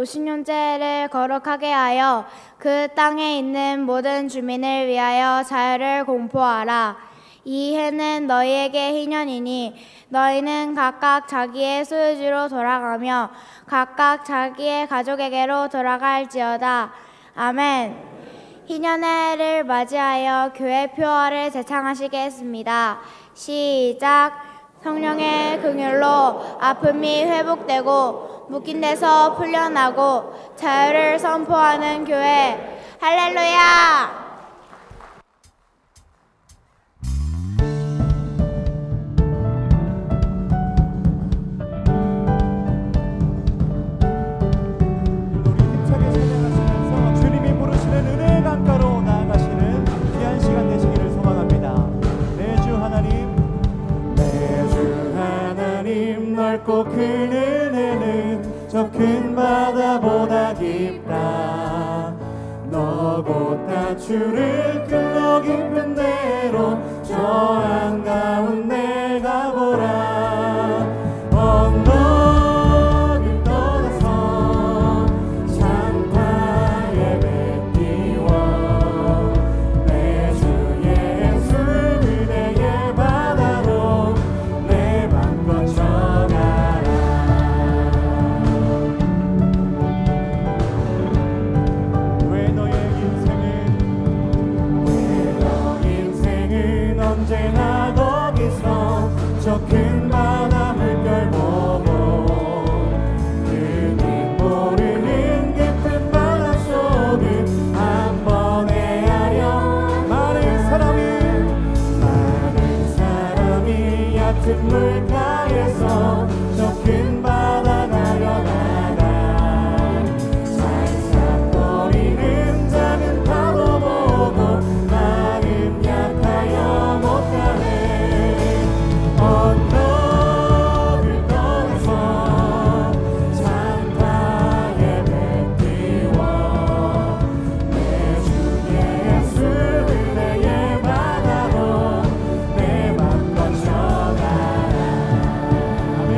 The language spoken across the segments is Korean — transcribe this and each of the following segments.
50년째를 거룩하게 하여 그 땅에 있는 모든 주민을 위하여 자유를 공포하라. 이 해는 너희에게 희년이니 너희는 각각 자기의 소유지로 돌아가며 각각 자기의 가족에게로 돌아갈지어다. 아멘. 희년해를 맞이하여 교회 표어를 제창하시겠습니다. 시작. 성령의 긍휼로 아픔이 회복되고 묶인 데서 풀려나고 자유를 선포하는 교회. 할렐루야! 넓고 큰 은혜는 저 큰 바다보다 깊다. 너 곧 다추를 흘러 깊은 데로 저 한가운데 가보라. 언덕을 떠나서 창파에 뱉기워 내 주 예수 그대의 바다로 내 맘 거쳐가라. 왜 너 인생은 언제나 거기서 저 큰 바다 물결 보고 그님 모르는 깊은 바닷속을 한 번에 하려 많은 사람이 얕은 물가에서 저 큰 바다 달려나가 살싹거리는 작은 파도 보고 나는 약하여 못 가네. 언덕을 떠나서 창파에 뱉기워 내 주 예수 그대의 바다로 내 맘 거쳐가라. 아멘.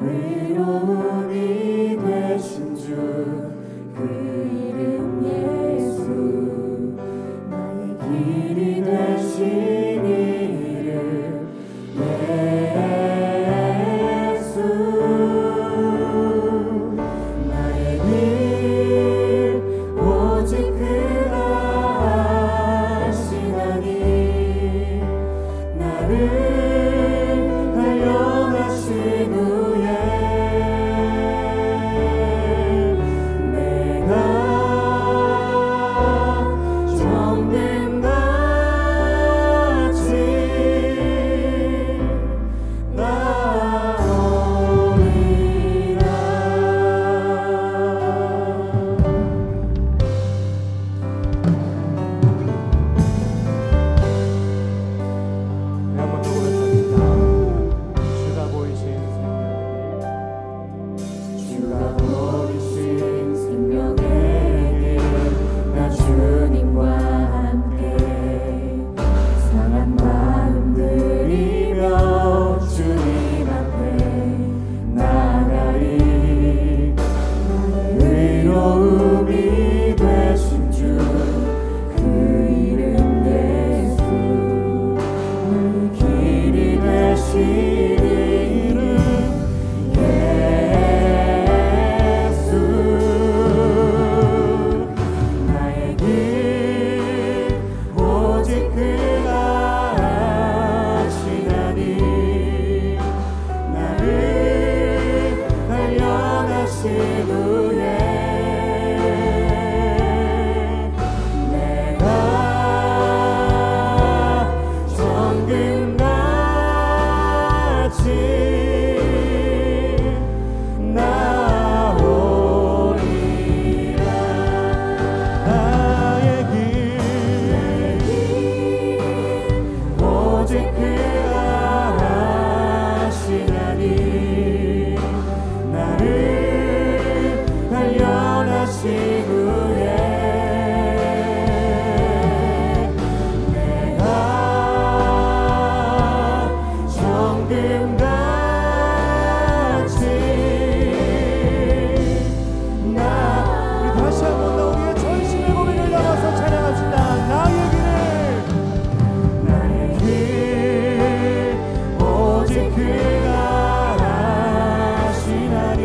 의로움이 되신 주 그 이름 예수 나의 길이 되신 이름 예수 나의 길 오직 그가 하시나니 나를 단련하신 후에 내가 정금같이 나오리라. 한번 더 고백합니다. 주가 보이신 생명의 길 나 주님과 함께 상한 마음 들이며 주님 앞에 나가리 의로움이 되신 주 그 이름 예수 나의 길이 되신 이름 예수 나의 길 오직 그가 하시나니 나를 단련하신 후에 내가 정금같이 나오리라. 나의 길 오직 그가 하시나니 나를 단련하신 후에 내가 정금같이 우리 다시 한번 더 우리의 전심의 고백을 담아서 찬양합시다. 나의 길 오직 그가 하시나니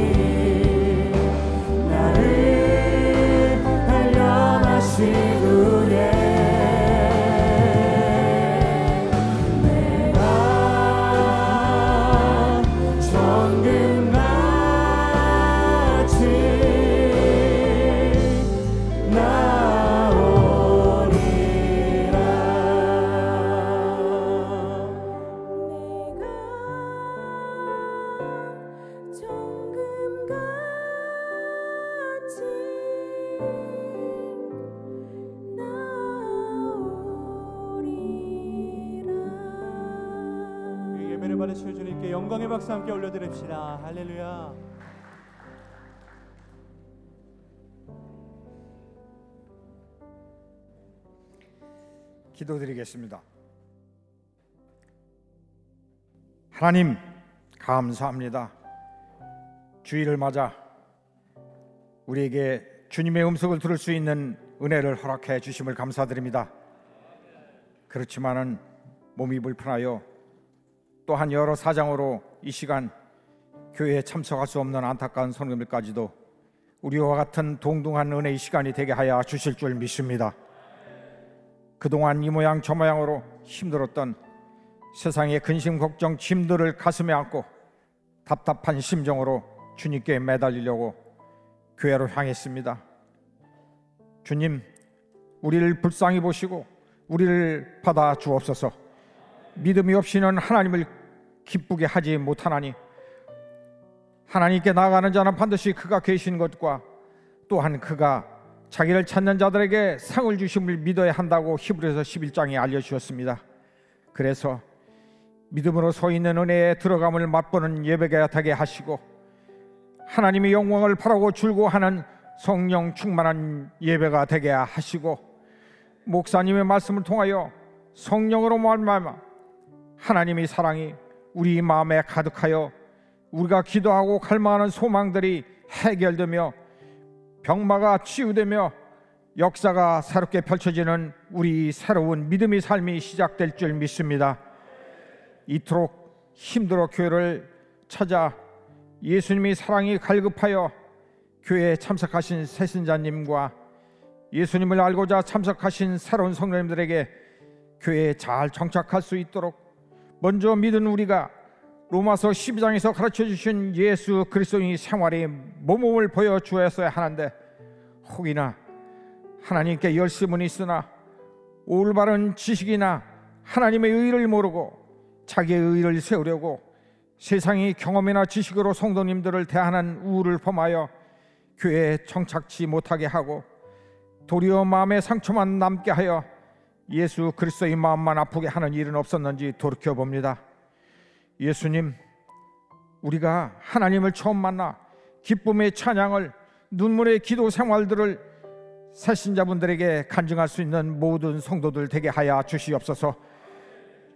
나를 단련하신 후에 내가 정금같이 나오리라. 이 예배를 받으실 주님께 영광의 박수 함께 올려드립시다. 할렐루야. 기도드리겠습니다. 하나님 감사합니다. 주일을 맞아 우리에게 주님의 음성을 들을 수 있는 은혜를 허락해 주심을 감사드립니다. 그렇지만은 몸이 불편하여 또한 여러 사정으로 이 시간 교회에 참석할 수 없는 안타까운 성도들까지도 우리와 같은 동등한 은혜의 시간이 되게 하여 주실 줄 믿습니다. 그동안 이 모양 저 모양으로 힘들었던 세상의 근심 걱정 짐들을 가슴에 안고 답답한 심정으로 주님께 매달리려고 교회로 향했습니다. 주님, 우리를 불쌍히 보시고 우리를 받아 주옵소서. 믿음이 없이는 하나님을 기쁘게 하지 못하나니 하나님께 나아가는 자는 반드시 그가 계신 것과 또한 그가 자기를 찾는 자들에게 상을 주심을 믿어야 한다고 히브리서 11장에 알려주셨습니다. 그래서 믿음으로 서 있는 은혜에 들어감을 맛보는 예배가 되게 하시고 하나님의 영광을 바라고 즐거워하는 성령 충만한 예배가 되게 하시고 목사님의 말씀을 통하여 성령으로 말미암아 하나님의 사랑이 우리 마음에 가득하여 우리가 기도하고 갈망하는 소망들이 해결되며 병마가 치유되며 역사가 새롭게 펼쳐지는 우리 새로운 믿음의 삶이 시작될 줄 믿습니다. 이토록 힘들어 교회를 찾아 예수님의 사랑이 갈급하여 교회에 참석하신 새신자님과 예수님을 알고자 참석하신 새로운 성도님들에게 교회에 잘 정착할 수 있도록 먼저 믿은 우리가 로마서 12장에서 가르쳐 주신 예수 그리스도의 생활의 모범을 보여주었어야 하는데, 혹이나 하나님께 열심은 있으나 올바른 지식이나 하나님의 의를 모르고 자기의 의를 세우려고 세상의 경험이나 지식으로 성도님들을 대하는 우를 범하여 교회에 정착치 못하게 하고 도리어 마음의 상처만 남게 하여 예수 그리스도의 마음만 아프게 하는 일은 없었는지 돌이켜봅니다. 예수님, 우리가 하나님을 처음 만나 기쁨의 찬양을, 눈물의 기도 생활들을 새신자분들에게 간증할 수 있는 모든 성도들 되게 하여 주시옵소서.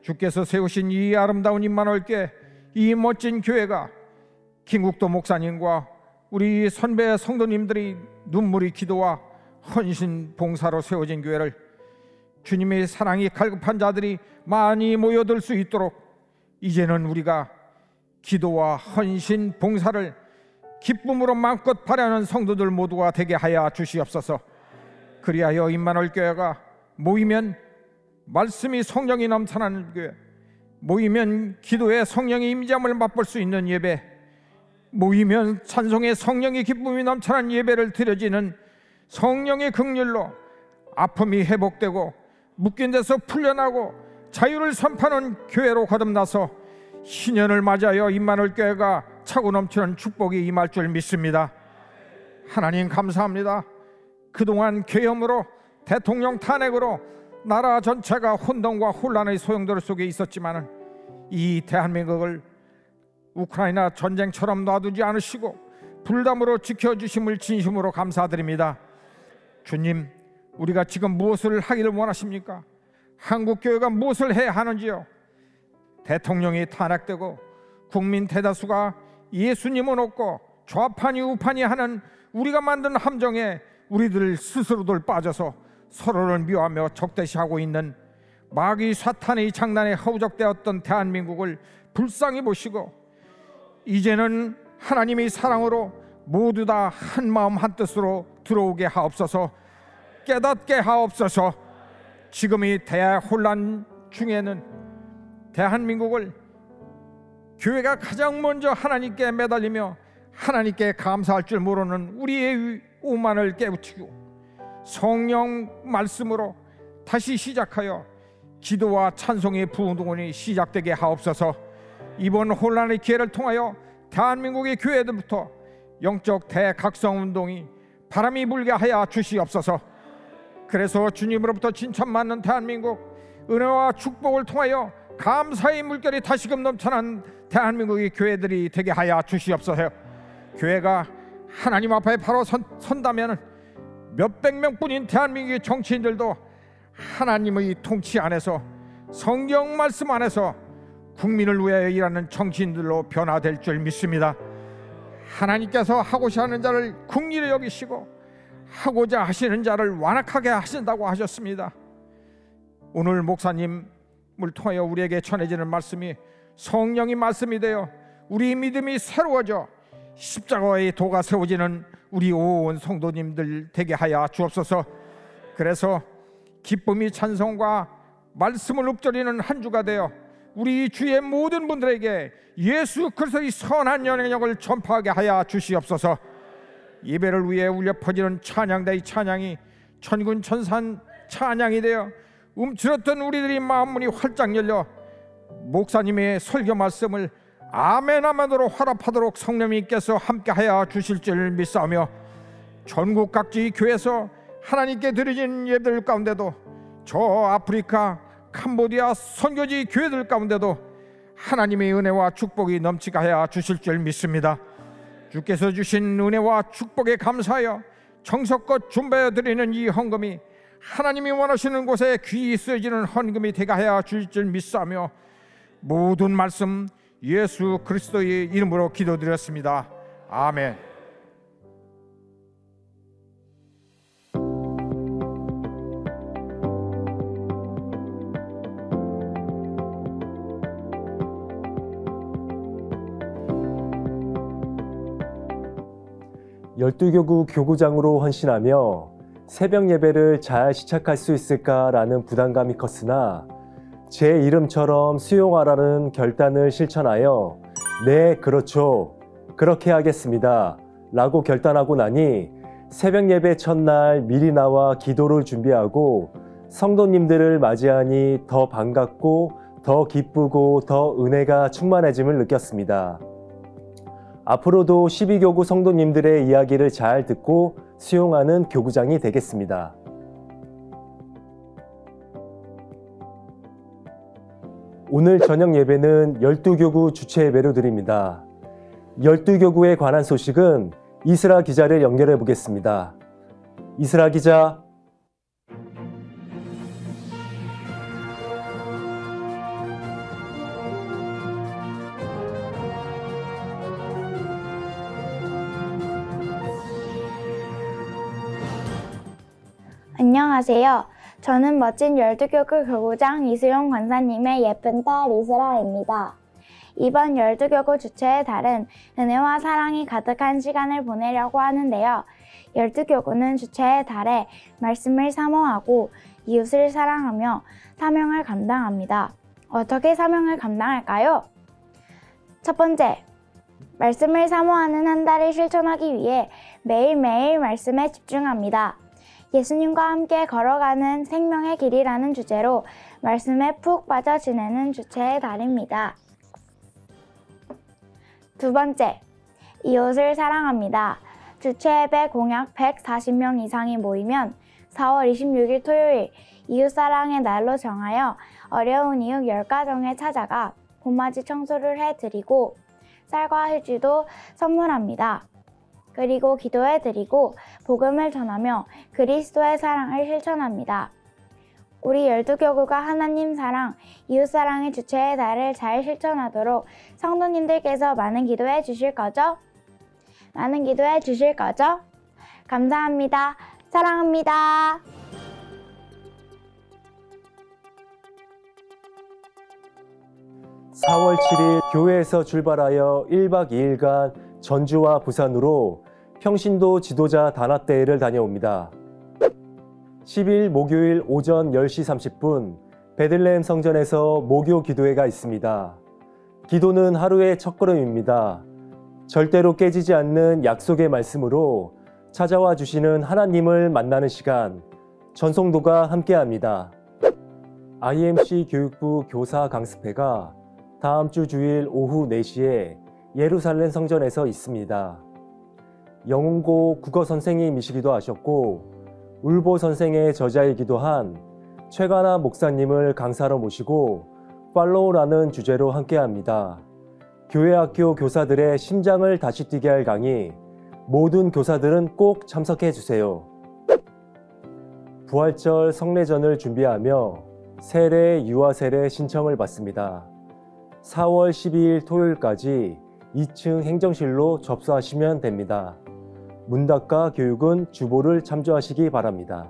주께서 세우신 이 아름다운 임마누엘교회, 이 멋진 교회가 김국도 목사님과 우리 선배 성도님들이 눈물의 기도와 헌신 봉사로 세워진 교회를 주님의 사랑이 갈급한 자들이 많이 모여들 수 있도록 이제는 우리가 기도와 헌신 봉사를 기쁨으로 마음껏 발휘하는 성도들 모두가 되게 하여 주시옵소서. 그리하여 임마누엘 교회가 모이면 말씀이 성령이 넘쳐나는 교회, 모이면 기도의 성령의 임재함을 맛볼 수 있는 예배, 모이면 찬송의 성령의 기쁨이 넘쳐나는 예배를 드려지는 성령의 긍휼로 아픔이 회복되고 묶인 데서 풀려나고 자유를 선포하는 교회로 거듭나서 신년을 맞이하여 임마누엘 교회가 차고 넘치는 축복이 임할 줄 믿습니다. 하나님 감사합니다. 그동안 계엄으로, 대통령 탄핵으로 나라 전체가 혼돈과 혼란의 소용돌이 속에 있었지만 이 대한민국을 우크라이나 전쟁처럼 놔두지 않으시고 불담으로 지켜주심을 진심으로 감사드립니다. 주님, 우리가 지금 무엇을 하기를 원하십니까? 한국교회가 무엇을 해야 하는지요? 대통령이 탄핵되고 국민 대다수가 예수님은 없고 좌판이 우판이 하는 우리가 만든 함정에 우리들 스스로들 빠져서 서로를 미워하며 적대시하고 있는 마귀 사탄의 장난에 허우적되었던 대한민국을 불쌍히 보시고 이제는 하나님의 사랑으로 모두 다 한마음 한뜻으로 들어오게 하옵소서. 깨닫게 하옵소서. 지금의 대혼란 중에는 대한민국을 교회가 가장 먼저 하나님께 매달리며 하나님께 감사할 줄 모르는 우리의 오만을 깨우치고 성령 말씀으로 다시 시작하여 기도와 찬송의 부흥동원이 시작되게 하옵소서. 이번 혼란의 기회를 통하여 대한민국의 교회들부터 영적 대각성운동이 바람이 불게 하여 주시옵소서. 그래서 주님으로부터 칭찬받는 대한민국, 은혜와 축복을 통하여 감사의 물결이 다시금 넘쳐난 대한민국의 교회들이 되게 하여 주시옵소서. 교회가 하나님 앞에 바로 선다면 몇백 명뿐인 대한민국의 정치인들도 하나님의 통치 안에서, 성경 말씀 안에서 국민을 위하여 일하는 정치인들로 변화될 줄 믿습니다. 하나님께서 하고자 하는 자를 긍휼히 여기시고 하고자 하시는 자를 완악하게 하신다고 하셨습니다. 오늘 목사님을 통하여 우리에게 전해지는 말씀이 성령의 말씀이 되어 우리 믿음이 새로워져 십자가의 도가 세워지는 우리 온 성도님들 되게 하여 주옵소서. 그래서 기쁨이 찬송과 말씀을 읊조리는 한 주가 되어 우리 주의 모든 분들에게 예수 그리스도의 선한 영향력을 전파하게 하여 주시옵소서. 예배를 위해 울려 퍼지는 찬양대의 찬양이 천군 천산 찬양이 되어 움츠렸던 우리들의 마음문이 활짝 열려 목사님의 설교 말씀을 아멘 아멘으로 화답하도록 성령님께서 함께하여 주실 줄 믿사오며, 전국 각지 교회에서 하나님께 드려진 예배들 가운데도 저 아프리카 캄보디아 선교지 교회들 가운데도 하나님의 은혜와 축복이 넘치게 하여 주실 줄 믿습니다. 주께서 주신 은혜와 축복에 감사하여 정성껏 준비해 드리는 이 헌금이 하나님이 원하시는 곳에 귀히 쓰여지는 헌금이 되게 하여 주실 줄 믿사오며, 모든 말씀 예수 그리스도의 이름으로 기도드렸습니다. 아멘. 열두교구 교구장으로 헌신하며 새벽 예배를 잘 시작할 수 있을까라는 부담감이 컸으나 제 이름처럼 수용하라는 결단을 실천하여 네, 그렇죠. 그렇게 하겠습니다. 라고 결단하고 나니 새벽 예배 첫날 미리 나와 기도를 준비하고 성도님들을 맞이하니 더 반갑고 더 기쁘고 더 은혜가 충만해짐을 느꼈습니다. 앞으로도 12교구 성도님들의 이야기를 잘 듣고 수용하는 교구장이 되겠습니다. 오늘 저녁 예배는 12교구 주체 예배로 드립니다. 12교구에 관한 소식은 이스라 기자를 연결해 보겠습니다. 이스라 기자. 안녕하세요. 저는 멋진 12교구 교구장 이수용 권사님의 예쁜 딸 이스라입니다. 이번 12교구 주체의 달은 은혜와 사랑이 가득한 시간을 보내려고 하는데요. 12교구는 주체의 달에 말씀을 사모하고 이웃을 사랑하며 사명을 감당합니다. 어떻게 사명을 감당할까요? 첫 번째, 말씀을 사모하는 한 달을 실천하기 위해 매일매일 말씀에 집중합니다. 예수님과 함께 걸어가는 생명의 길이라는 주제로 말씀에 푹 빠져 지내는 주체의 달입니다. 두 번째, 이웃을 사랑합니다. 주체 예배 공약 140명 이상이 모이면 4월 26일 토요일 이웃사랑의 날로 정하여 어려운 이웃 10가정에 찾아가 봄맞이 청소를 해드리고 쌀과 휴지도 선물합니다. 그리고 기도해드리고 복음을 전하며 그리스도의 사랑을 실천합니다. 우리 12교구가 하나님 사랑, 이웃 사랑의 주체의 달을 잘 실천하도록 성도님들께서 많은 기도해 주실 거죠? 많은 기도해 주실 거죠? 감사합니다. 사랑합니다. (4월 7일) 교회에서 출발하여 1박 2일간 전주와 부산으로 평신도 지도자 단합대회를 다녀옵니다. 10일 목요일 오전 10시 30분 베들레헴 성전에서 모교 기도회가 있습니다. 기도는 하루의 첫걸음입니다. 절대로 깨지지 않는 약속의 말씀으로 찾아와 주시는 하나님을 만나는 시간, 전송도가 함께합니다. IMC 교육부 교사 강습회가 다음 주 주일 오후 4시에 예루살렘 성전에서 있습니다. 영웅고 국어 선생님이시기도 하셨고 울보 선생의 저자이기도 한 최가나 목사님을 강사로 모시고 팔로우라는 주제로 함께합니다. 교회학교 교사들의 심장을 다시 뛰게 할 강의, 모든 교사들은 꼭 참석해 주세요. 부활절 성례전을 준비하며 세례, 유아 세례 신청을 받습니다. 4월 12일 토요일까지 2층 행정실로 접수하시면 됩니다. 문답과 교육은 주보를 참조하시기 바랍니다.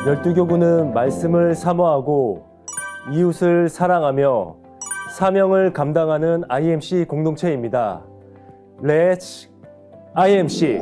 열두교구는 말씀을 사모하고 이웃을 사랑하며 사명을 감당하는 IMC 공동체입니다. Let's IMC!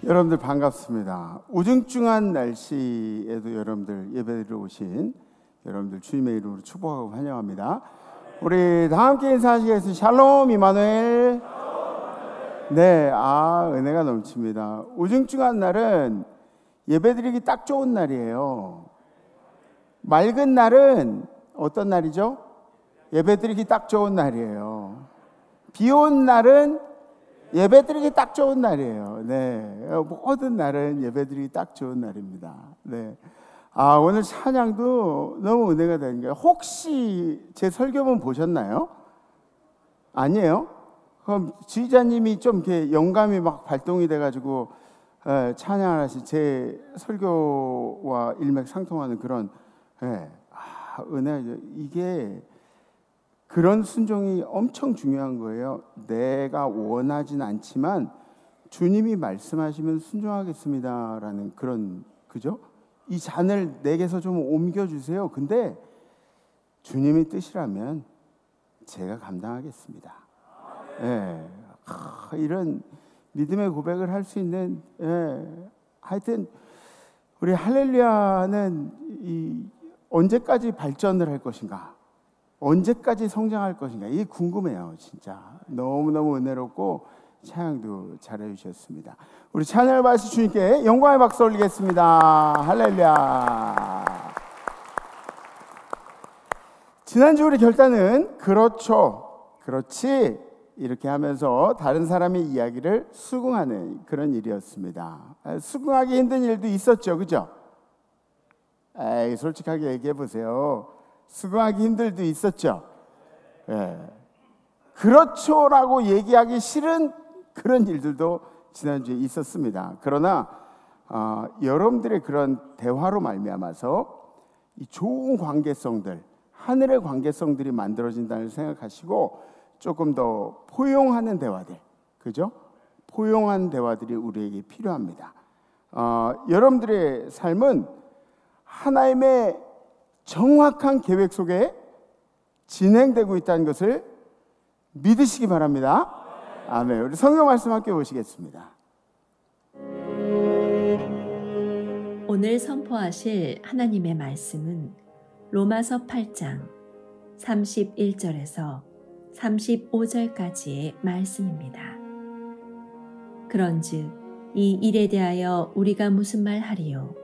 여러분들 반갑습니다. 우중충한 날씨에도 여러분들 예배드리러 오신 여러분들 주님의 이름으로 축복하고 환영합니다. 우리 다 함께 인사하시겠습니다. 샬롬 이마누엘. 네, 은혜가 넘칩니다. 우중충한 날은 예배드리기 딱 좋은 날이에요. 맑은 날은 어떤 날이죠? 예배드리기 딱 좋은 날이에요. 비 온 날은 예배드리기 딱 좋은 날이에요. 네, 모든 날은 예배드리기 딱 좋은 날입니다. 네, 오늘 찬양도 너무 은혜가 되는 거예요. 혹시 제 설교문 보셨나요? 아니에요? 그럼 지휘자님이 좀 이렇게 영감이 막 발동이 돼가지고 찬양을 하시 제 설교와 일맥상통하는 그런 은혜. 이게 그런 순종이 엄청 중요한 거예요. 내가 원하진 않지만 주님이 말씀하시면 순종하겠습니다라는 그런, 그죠? 이 잔을 내게서 좀 옮겨주세요. 근데 주님의 뜻이라면 제가 감당하겠습니다. 예. 이런 믿음의 고백을 할 수 있는, 하여튼 우리 할렐루야는 언제까지 발전을 할 것인가, 언제까지 성장할 것인가, 이게 궁금해요. 진짜 너무너무 은혜롭고 찬양도 잘해주셨습니다. 우리 찬양을 받으실 주님께 영광의 박수 올리겠습니다. 할렐루야. 지난주 우리 결단은 그렇죠, 그렇지 이렇게 하면서 다른 사람의 이야기를 수긍하는 그런 일이었습니다. 수긍하기 힘든 일도 있었죠, 그죠? 솔직하게 얘기해 보세요. 수긍하기 힘들 일도 있었죠. 그렇죠라고 얘기하기 싫은 그런 일들도 지난주에 있었습니다. 그러나 여러분들의 그런 대화로 말미암아서 이 좋은 관계성들, 하늘의 관계성들이 만들어진다는 생각하시고 조금 더 포용하는 대화들, 그죠? 포용한 대화들이 우리에게 필요합니다. 여러분들의 삶은 하나님의 정확한 계획 속에 진행되고 있다는 것을 믿으시기 바랍니다. 아멘. 우리 성경 말씀 함께 보시겠습니다. 오늘 선포하실 하나님의 말씀은 로마서 8장 31절에서 35절까지의 말씀입니다. 그런즉 이 일에 대하여 우리가 무슨 말 하리요?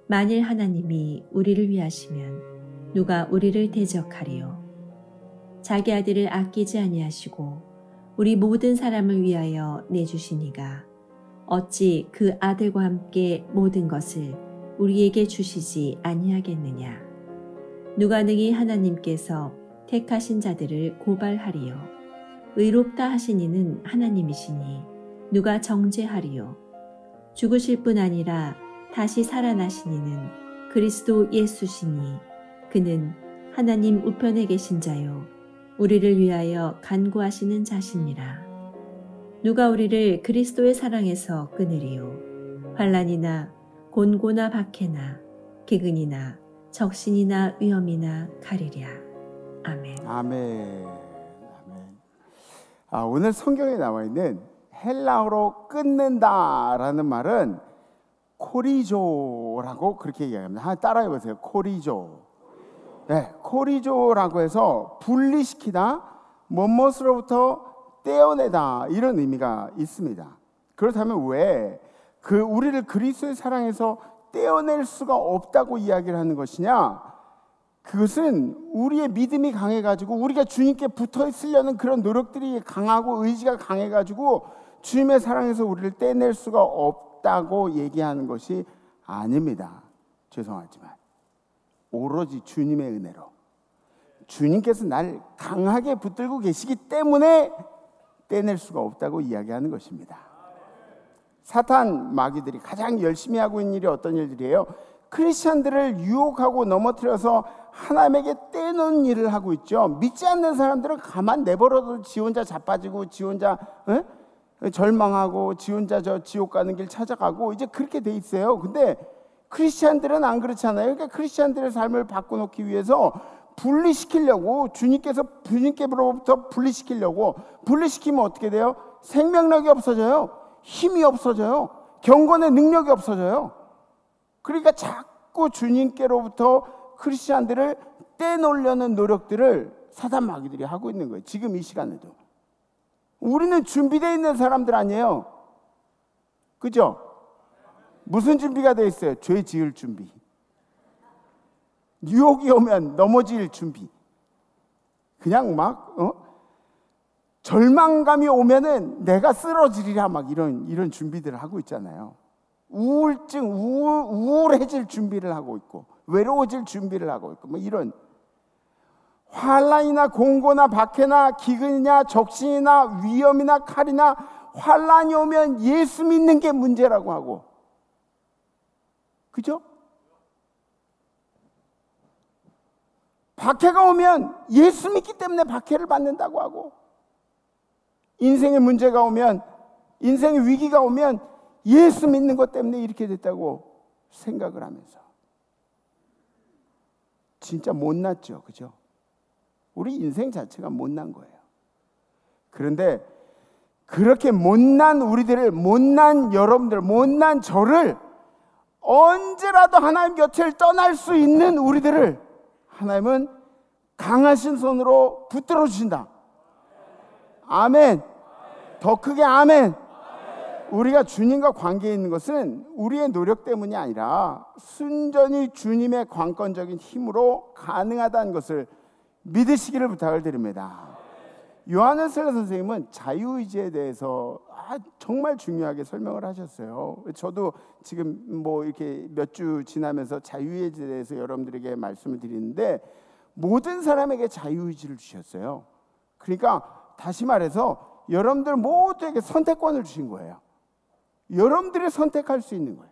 만일 하나님이 우리를 위하시면 누가 우리를 대적하리요? 자기 아들을 아끼지 아니하시고 우리 모든 사람을 위하여 내주시니가 어찌 그 아들과 함께 모든 것을 우리에게 주시지 아니하겠느냐? 누가 능히 하나님께서 택하신 자들을 고발하리요? 의롭다 하신 이는 하나님이시니 누가 정죄하리요? 죽으실 뿐 아니라 다시 살아나신 이는 그리스도 예수시니 그는 하나님 우편에 계신 자요 우리를 위하여 간구하시는 자시니라. 누가 우리를 그리스도의 사랑에서 끊으리요? 환난이나 곤고나 박해나 기근이나 적신이나 위험이나 가리랴. 아멘. 아멘. 아멘. 오늘 성경에 나와 있는 헬라어로 끊는다라는 말은 코리조라고 그렇게 얘기합니다. 하나 따라해 보세요. 코리조. 네, 코리조라고 해서 분리시키다, 뭐뭇으로부터 떼어내다, 이런 의미가 있습니다. 그렇다면 왜 우리를 그리스도의 사랑에서 떼어낼 수가 없다고 이야기를 하는 것이냐? 그것은 우리의 믿음이 강해가지고 우리가 주님께 붙어 있으려는 그런 노력들이 강하고 의지가 강해가지고 주님의 사랑에서 우리를 떼낼 수가 없다고 얘기하는 것이 아닙니다. 죄송하지만 오로지 주님의 은혜로 주님께서 날 강하게 붙들고 계시기 때문에 떼낼 수가 없다고 이야기하는 것입니다. 사탄 마귀들이 가장 열심히 하고 있는 일이 어떤 일들이에요? 크리스찬들을 유혹하고 넘어뜨려서 하나님에게 떼놓은 일을 하고 있죠. 믿지 않는 사람들은 가만 내버려도 지 혼자 자빠지고 지 혼자 절망하고 지 혼자 저 지옥 가는 길 찾아가고 이제 그렇게 돼 있어요. 근데 크리스찬들은 안 그렇잖아요. 그러니까 크리스찬들의 삶을 바꿔놓기 위해서 분리시키려고 주님께로부터 분리시키려고 분리시키면 어떻게 돼요? 생명력이 없어져요. 힘이 없어져요. 경건의 능력이 없어져요. 그러니까 자꾸 주님께로부터 크리스찬들을 떼놓으려는 노력들을 사단 마귀들이 하고 있는 거예요. 지금 이 시간에도. 우리는 준비되어 있는 사람들 아니에요. 그죠? 무슨 준비가 되어 있어요? 죄 지을 준비. 유혹이 오면 넘어질 준비. 그냥 막 절망감이 오면은 내가 쓰러지리라 막 이런 준비들을 하고 있잖아요. 우울증, 우울해질 준비를 하고 있고 외로워질 준비를 하고 있고 뭐 이런 환난이나 공고나 박해나 기근이나 적신이나 위험이나 칼이나 환난이 오면 예수 믿는 게 문제라고 하고 그죠? 박해가 오면 예수 믿기 때문에 박해를 받는다고 하고 인생의 문제가 오면 인생의 위기가 오면 예수 믿는 것 때문에 이렇게 됐다고 생각을 하면서 진짜 못났죠. 그죠? 우리 인생 자체가 못난 거예요. 그런데 그렇게 못난 우리들을 못난 여러분들 못난 저를 언제라도 하나님 곁을 떠날 수 있는 우리들을 하나님은 강하신 손으로 붙들어 주신다. 아멘. 더 크게 아멘. 우리가 주님과 관계에 있는 것은 우리의 노력 때문이 아니라 순전히 주님의 관건적인 힘으로 가능하다는 것을 믿으시기를 부탁을 드립니다. 요한헬셀러 선생님은 자유의지에 대해서 정말 중요하게 설명을 하셨어요. 저도 지금 뭐 이렇게 몇 주 지나면서 자유의지에 대해서 여러분들에게 말씀을 드리는데 모든 사람에게 자유의지를 주셨어요. 그러니까 다시 말해서 여러분들 모두에게 선택권을 주신 거예요. 여러분들이 선택할 수 있는 거예요.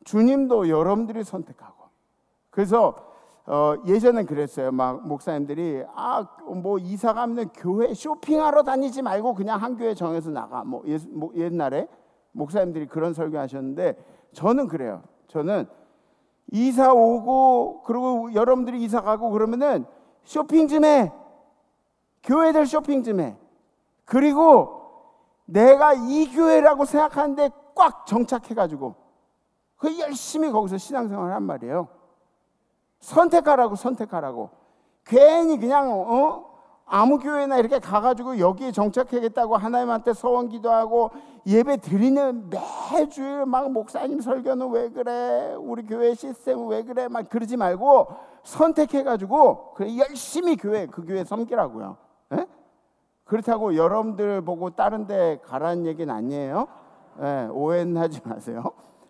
주님도 여러분들이 선택하고. 그래서 예전엔 그랬어요. 막 목사님들이 뭐 이사 가면 교회 쇼핑하러 다니지 말고 그냥 한 교회 정해서 나가. 뭐 옛날에 목사님들이 그런 설교하셨는데 저는 그래요. 저는 이사 오고 그리고 여러분들이 이사 가고 그러면은 쇼핑 좀 해. 교회들 쇼핑 좀 해. 그리고 내가 이 교회라고 생각하는데 꽉 정착해가지고 그 열심히 거기서 신앙생활을 한 말이에요. 선택하라고. 괜히 그냥 아무 교회나 이렇게 가가지고 여기에 정착하겠다고 하나님한테 서원 기도하고 예배 드리는 매주일 막 목사님 설교는 왜 그래, 우리 교회 시스템은 왜 그래 막 그러지 말고 선택해가지고 그래 열심히 그 교회 섬기라고요. 에? 그렇다고 여러분들 보고 다른 데 가라는 얘기는 아니에요. 네, 오해는 하지 마세요.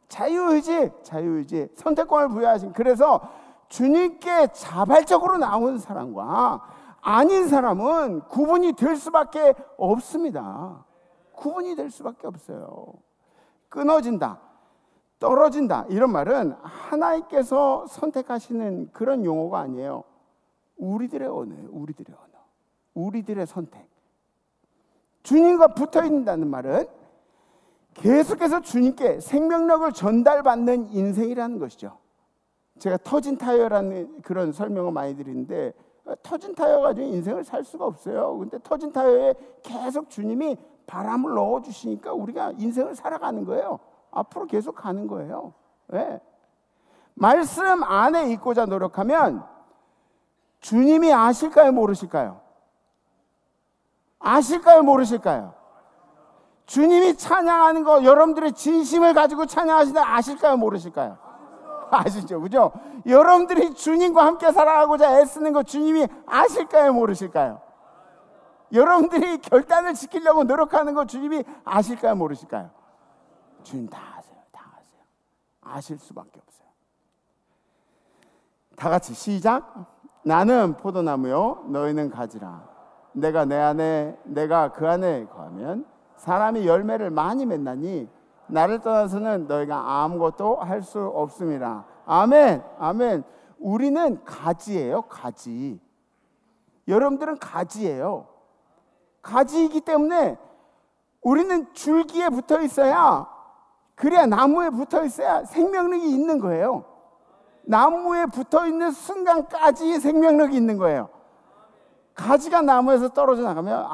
자유의지 선택권을 부여하신. 그래서 주님께 자발적으로 나온 사람과 아닌 사람은 구분이 될 수밖에 없습니다. 구분이 될 수밖에 없어요. 끊어진다, 떨어진다 이런 말은 하나님께서 선택하시는 그런 용어가 아니에요. 우리들의 언어예요. 우리들의 선택. 주님과 붙어 있는다는 말은 계속해서 주님께 생명력을 전달받는 인생이라는 것이죠. 제가 터진 타이어라는 그런 설명을 많이 드리는데 터진 타이어 가지고 인생을 살 수가 없어요. 근데 터진 타이어에 계속 주님이 바람을 넣어주시니까 우리가 인생을 살아가는 거예요. 앞으로 계속 가는 거예요. 네. 말씀 안에 있고자 노력하면 주님이 아실까요, 모르실까요? 아실까요, 모르실까요? 주님이 찬양하는 거 여러분들의 진심을 가지고 찬양하시는데 아실까요, 모르실까요? 아시죠? 그죠? 여러분들이 주님과 함께 살아가고자 애쓰는 거 주님이 아실까요? 모르실까요? 여러분들이 결단을 지키려고 노력하는 거 주님이 아실까요? 모르실까요? 주님 다 아세요. 다 아세요. 아실 수밖에 없어요. 다 같이 시작. 나는 포도나무요 너희는 가지라. 내가 내 안에 내가 그 안에 거하면 사람이 열매를 많이 맺나니 나를 떠나서는 너희가 아무것도 할 수 없습니다. 아멘. 아멘. 우리는 가지예요. 가지. 여러분들은 가지예요. 가지이기 때문에 우리는 줄기에 붙어 있어야, 그래야 나무에 붙어 있어야 생명력이 있는 거예요. 나무에 붙어 있는 순간까지 생명력이 있는 거예요. 가지가 나무에서 떨어져 나가면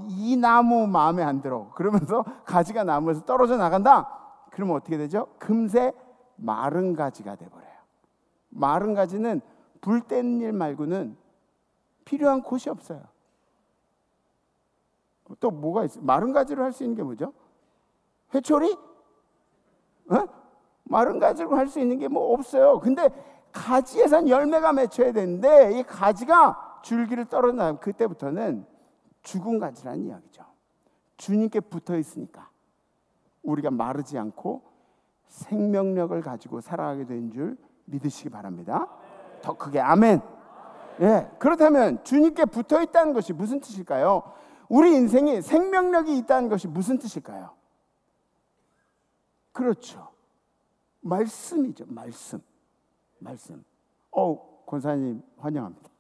이 나무 마음에 안 들어 그러면서 가지가 나무에서 떨어져 나간다. 그러면 어떻게 되죠? 금세 마른 가지가 돼버려요. 마른 가지는 불 떼는 일 말고는 필요한 곳이 없어요. 또 뭐가 있어요? 마른 가지로 할 수 있는 게 뭐죠? 회초리? 마른 가지로 할 수 있는 게 뭐 없어요. 근데 가지에선 열매가 맺혀야 되는데 이 가지가 줄기를 떨어나면 그때부터는 죽은 가지라는 이야기죠. 주님께 붙어 있으니까 우리가 마르지 않고 생명력을 가지고 살아가게 된 줄 믿으시기 바랍니다. 더 크게 아멘. 예, 그렇다면 주님께 붙어 있다는 것이 무슨 뜻일까요? 우리 인생에 생명력이 있다는 것이 무슨 뜻일까요? 그렇죠. 말씀이죠. 말씀. 권사님 환영합니다.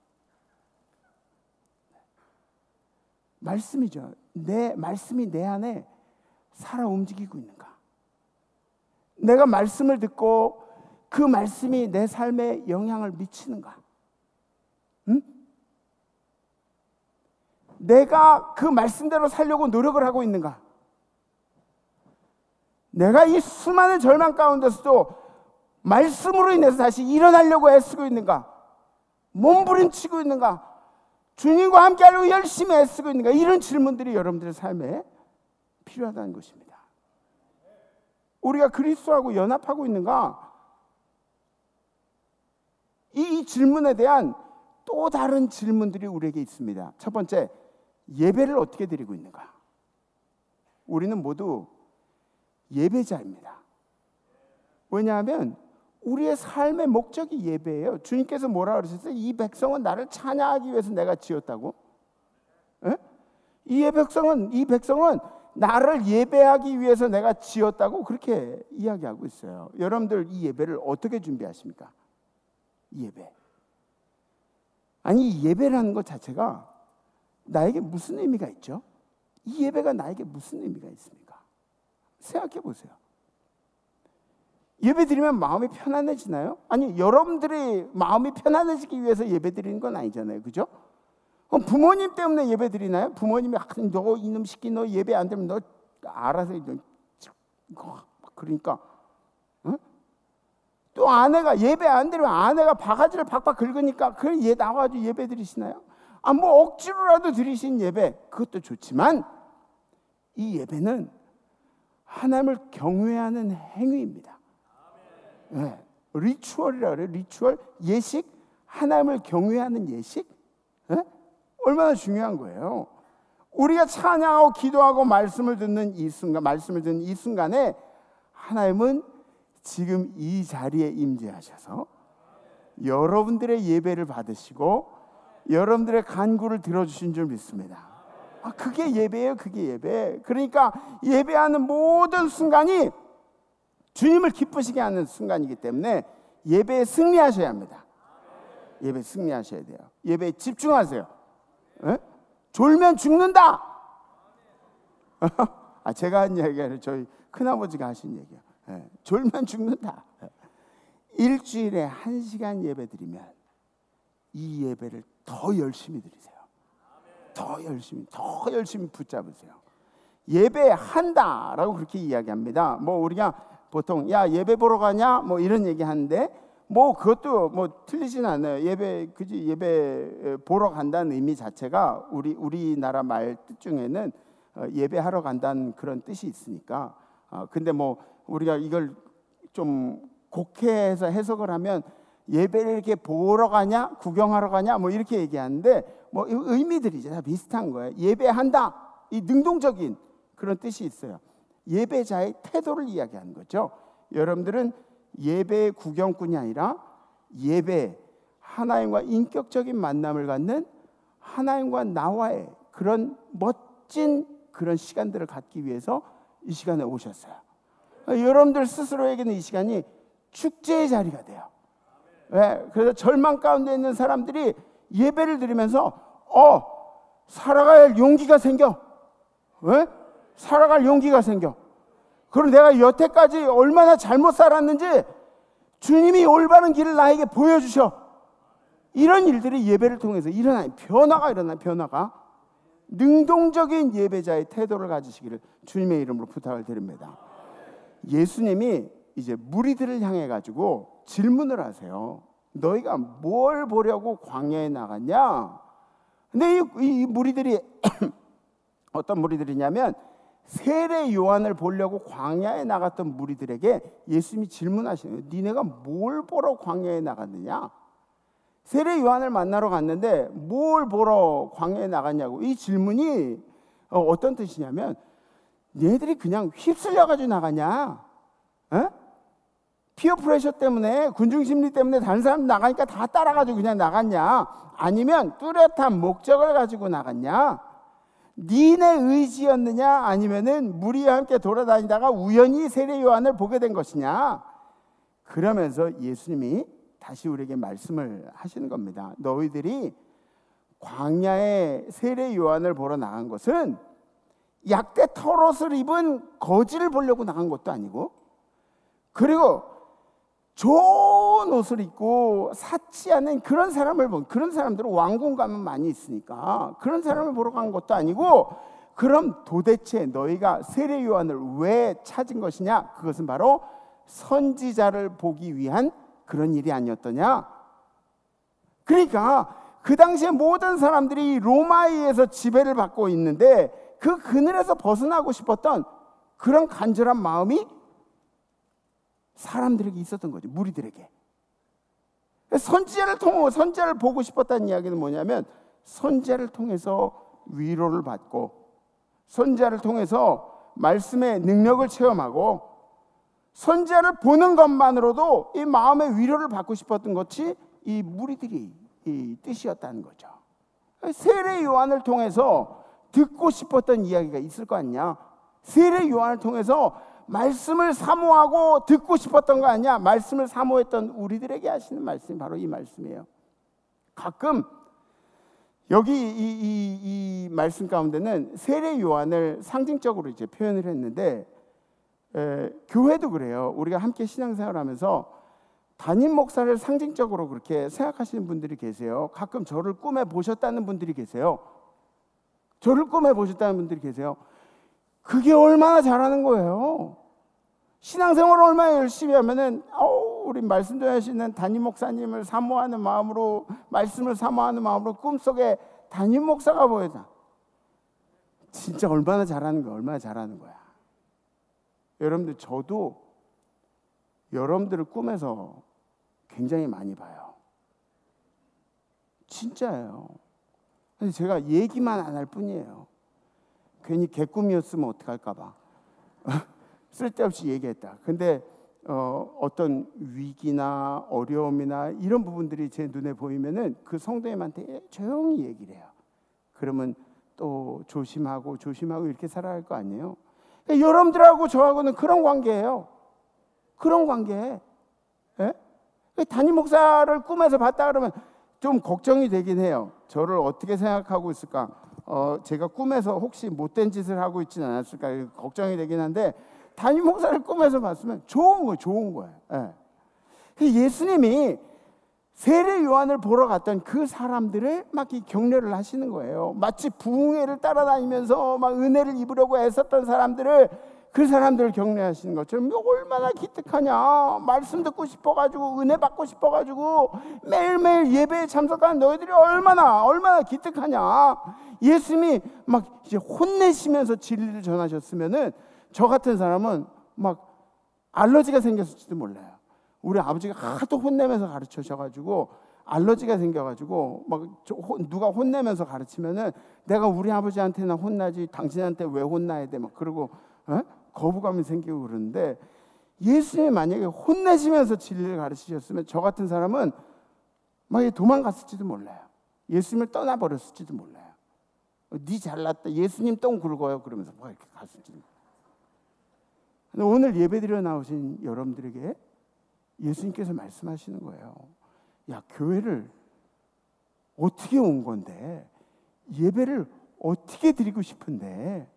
말씀이죠. 내 말씀이 내 안에 살아 움직이고 있는가? 내가 말씀을 듣고 그 말씀이 내 삶에 영향을 미치는가? 응? 내가 그 말씀대로 살려고 노력을 하고 있는가? 내가 이 수많은 절망 가운데서도 말씀으로 인해서 다시 일어나려고 애쓰고 있는가? 몸부림치고 있는가? 주님과 함께 하려고 열심히 애쓰고 있는가? 이런 질문들이 여러분들의 삶에 필요하다는 것입니다. 우리가 그리스도하고 연합하고 있는가? 이 질문에 대한 또 다른 질문들이 우리에게 있습니다. 첫 번째, 예배를 어떻게 드리고 있는가? 우리는 모두 예배자입니다. 왜냐하면 우리의 삶의 목적이 예배예요. 주님께서 뭐라 그러셨어요? 이 백성은 나를 찬양하기 위해서 내가 지었다고. 에? 이 백성은 나를 예배하기 위해서 내가 지었다고 그렇게 이야기하고 있어요. 여러분들 이 예배를 어떻게 준비하십니까? 이 예배. 아니, 이 예배라는 것 자체가 나에게 무슨 의미가 있죠? 이 예배가 나에게 무슨 의미가 있습니까? 생각해 보세요. 예배 드리면 마음이 편안해지나요? 아니, 여러분들이 마음이 편안해지기 위해서 예배 드리는 건 아니잖아요. 그죠? 부모님 때문에 예배 드리나요? 부모님이 너 이놈 새끼 너 예배 안 되면 너 알아서 그러니까 또 아내가 예배 안 드리면 아내가 바가지를 박박 긁으니까 그래 얘 나와가지고 예배 드리시나요? 뭐 억지로라도 드리신 예배 그것도 좋지만 이 예배는 하나님을 경외하는 행위입니다. 네. 리추얼이라 그래요. 리추얼, 예식, 하나님을 경외하는 예식. 네? 얼마나 중요한 거예요. 우리가 찬양하고 기도하고 말씀을 듣는 이 순간에 하나님은 지금 이 자리에 임재하셔서 여러분들의 예배를 받으시고 여러분들의 간구를 들어주신 줄 믿습니다. 그게 예배예요. 그게 예배. 그러니까 예배하는 모든 순간이 주님을 기쁘시게 하는 순간이기 때문에 예배에 승리하셔야 합니다. 예배에 승리하셔야 돼요. 예배에 집중하세요. 에? 졸면 죽는다. 제가 한 얘기가 아니라 저희 큰아버지가 하신 얘기예요. 졸면 죽는다. 일주일에 1시간 예배 드리면 이 예배를 더 열심히 드리세요. 더 열심히 붙잡으세요. 예배한다라고 그렇게 이야기합니다. 우리가 보통 예배 보러 가냐 이런 얘기 하는데 그것도 틀리진 않아요. 예배 보러 간다는 의미 자체가 우리나라 말 뜻 중에는 예배하러 간다는 그런 뜻이 있으니까. 근데 우리가 이걸 좀 곡해해서 해석을 하면 예배를 이렇게 보러 가냐, 구경하러 가냐, 뭐 이렇게 얘기하는데 뭐 의미들이 다 비슷한 거예요. 예배한다, 이 능동적인 그런 뜻이 있어요. 예배자의 태도를 이야기하는 거죠. 여러분들은 예배의 구경꾼이 아니라 예배, 하나님과 인격적인 만남을 갖는 하나님과 나와의 그런 멋진 그런 시간들을 갖기 위해서 이 시간에 오셨어요. 여러분들 스스로에게는 이 시간이 축제의 자리가 돼요. 왜? 그래서 절망 가운데 있는 사람들이 예배를 드리면서 살아갈 용기가 생겨. 왜? 살아갈 용기가 생겨. 그럼 내가 여태까지 얼마나 잘못 살았는지 주님이 올바른 길을 나에게 보여주셔. 이런 일들이 예배를 통해서 일어나요. 변화가 일어나요. 변화가. 능동적인 예배자의 태도를 가지시기를 주님의 이름으로 부탁을 드립니다. 예수님이 이제 무리들을 향해 가지고 질문을 하세요. 너희가 뭘 보려고 광야에 나갔냐? 근데 이 무리들이 어떤 무리들이냐면 세례 요한을 보려고 광야에 나갔던 무리들에게 예수님이 질문하시는 거예요. 니네가 뭘 보러 광야에 나갔느냐? 세례 요한을 만나러 갔는데 뭘 보러 광야에 나갔냐고. 이 질문이 어떤 뜻이냐면 얘들이 그냥 휩쓸려가지고 나가냐? 피어 프레셔 때문에, 군중심리 때문에 다른 사람 나가니까 다 따라가지고 그냥 나갔냐? 아니면 뚜렷한 목적을 가지고 나갔냐? 니네 의지였느냐? 아니면은 무리와 함께 돌아다니다가 우연히 세례 요한을 보게 된 것이냐? 그러면서 예수님이 다시 우리에게 말씀을 하시는 겁니다. 너희들이 광야에 세례 요한을 보러 나간 것은 약대 털옷을 입은 거지를 보려고 나간 것도 아니고, 그리고 좋은 옷을 입고 사치 않은 그런 사람을 보고, 그런 사람들은 왕궁 가면 많이 있으니까 그런 사람을 보러 간 것도 아니고, 그럼 도대체 너희가 세례 요한을 왜 찾은 것이냐? 그것은 바로 선지자를 보기 위한 그런 일이 아니었더냐? 그러니까 그 당시에 모든 사람들이 로마에 의해서 지배를 받고 있는데 그 그늘에서 벗어나고 싶었던 그런 간절한 마음이 사람들에게 있었던 거죠. 무리들에게. 선지자를 보고 싶었다는 이야기는 뭐냐면, 선지자를 통해서 위로를 받고, 선지자를 통해서 말씀의 능력을 체험하고, 선지자를 보는 것만으로도 이 마음의 위로를 받고 싶었던 것이 이 무리들이 이 뜻이었다는 거죠. 세례 요한을 통해서 듣고 싶었던 이야기가 있을 거 아니냐? 세례 요한을 통해서 말씀을 사모하고 듣고 싶었던 거 아니야? 말씀을 사모했던 우리들에게 하시는 말씀이 바로 이 말씀이에요. 가끔 여기 이 말씀 가운데는 세례 요한을 상징적으로 이제 표현을 했는데, 교회도 그래요. 우리가 함께 신앙생활하면서 담임 목사를 상징적으로 그렇게 생각하시는 분들이 계세요. 가끔 저를 꿈에 보셨다는 분들이 계세요. 저를 꿈에 보셨다는 분들이 계세요. 그게 얼마나 잘하는 거예요. 신앙생활을 얼마나 열심히 하면은 우리 말씀 전하시는 담임 목사님을 사모하는 마음으로, 말씀을 사모하는 마음으로 꿈속에 담임 목사가 보여다. 진짜 얼마나 잘하는 거야. 얼마나 잘하는 거야. 여러분들, 저도 여러분들을 꿈에서 굉장히 많이 봐요. 진짜예요. 근데 제가 얘기만 안 할 뿐이에요. 괜히 개꿈이었으면 어떡할까 봐 쓸데없이 얘기했다. 근데 어떤 위기나 어려움이나 이런 부분들이 제 눈에 보이면은 그 성도님한테 조용히 얘기를 해요. 그러면 또 조심하고 이렇게 살아야 할 거 아니에요. 그러니까 여러분들하고 저하고는 그런 관계예요. 그런 관계. 예? 담임 목사를 꿈에서 봤다 그러면 좀 걱정이 되긴 해요. 저를 어떻게 생각하고 있을까? 제가 꿈에서 혹시 못된 짓을 하고 있지는 않았을까? 걱정이 되긴 한데, 담임 목사를 꿈에서 봤으면 좋은 거예요. 예. 예수님이 세례 요한을 보러 갔던 그 사람들을 막 격려를 하시는 거예요. 마치 부흥회를 따라다니면서 막 은혜를 입으려고 애썼던 사람들을, 그 사람들을 격려하시는 것처럼, 얼마나 기특하냐. 말씀 듣고 싶어가지고, 은혜 받고 싶어가지고 매일매일 예배에 참석하는 너희들이 얼마나 기특하냐. 예수님이 막 이제 혼내시면서 진리를 전하셨으면은 저 같은 사람은 막 알러지가 생겼을지도 몰라요. 우리 아버지가 하도 혼내면서 가르쳐셔가지고 알러지가 생겨가지고 막 누가 혼내면서 가르치면은 내가 우리 아버지한테나 혼나지 당신한테 왜 혼나야 돼? 막 그러고 거부감이 생기고 그러는데, 예수님이 만약에 혼내시면서 진리를 가르치셨으면 저 같은 사람은 막 도망갔을지도 몰라요. 예수님을 떠나버렸을지도 몰라요. 네 잘났다, 예수님 똥 굵어요 그러면서 막 이렇게 갔을지도 몰라요. 근데 오늘 예배드려 나오신 여러분들에게 예수님께서 말씀하시는 거예요. 야, 교회를 어떻게 온 건데, 예배를 어떻게 드리고 싶은데,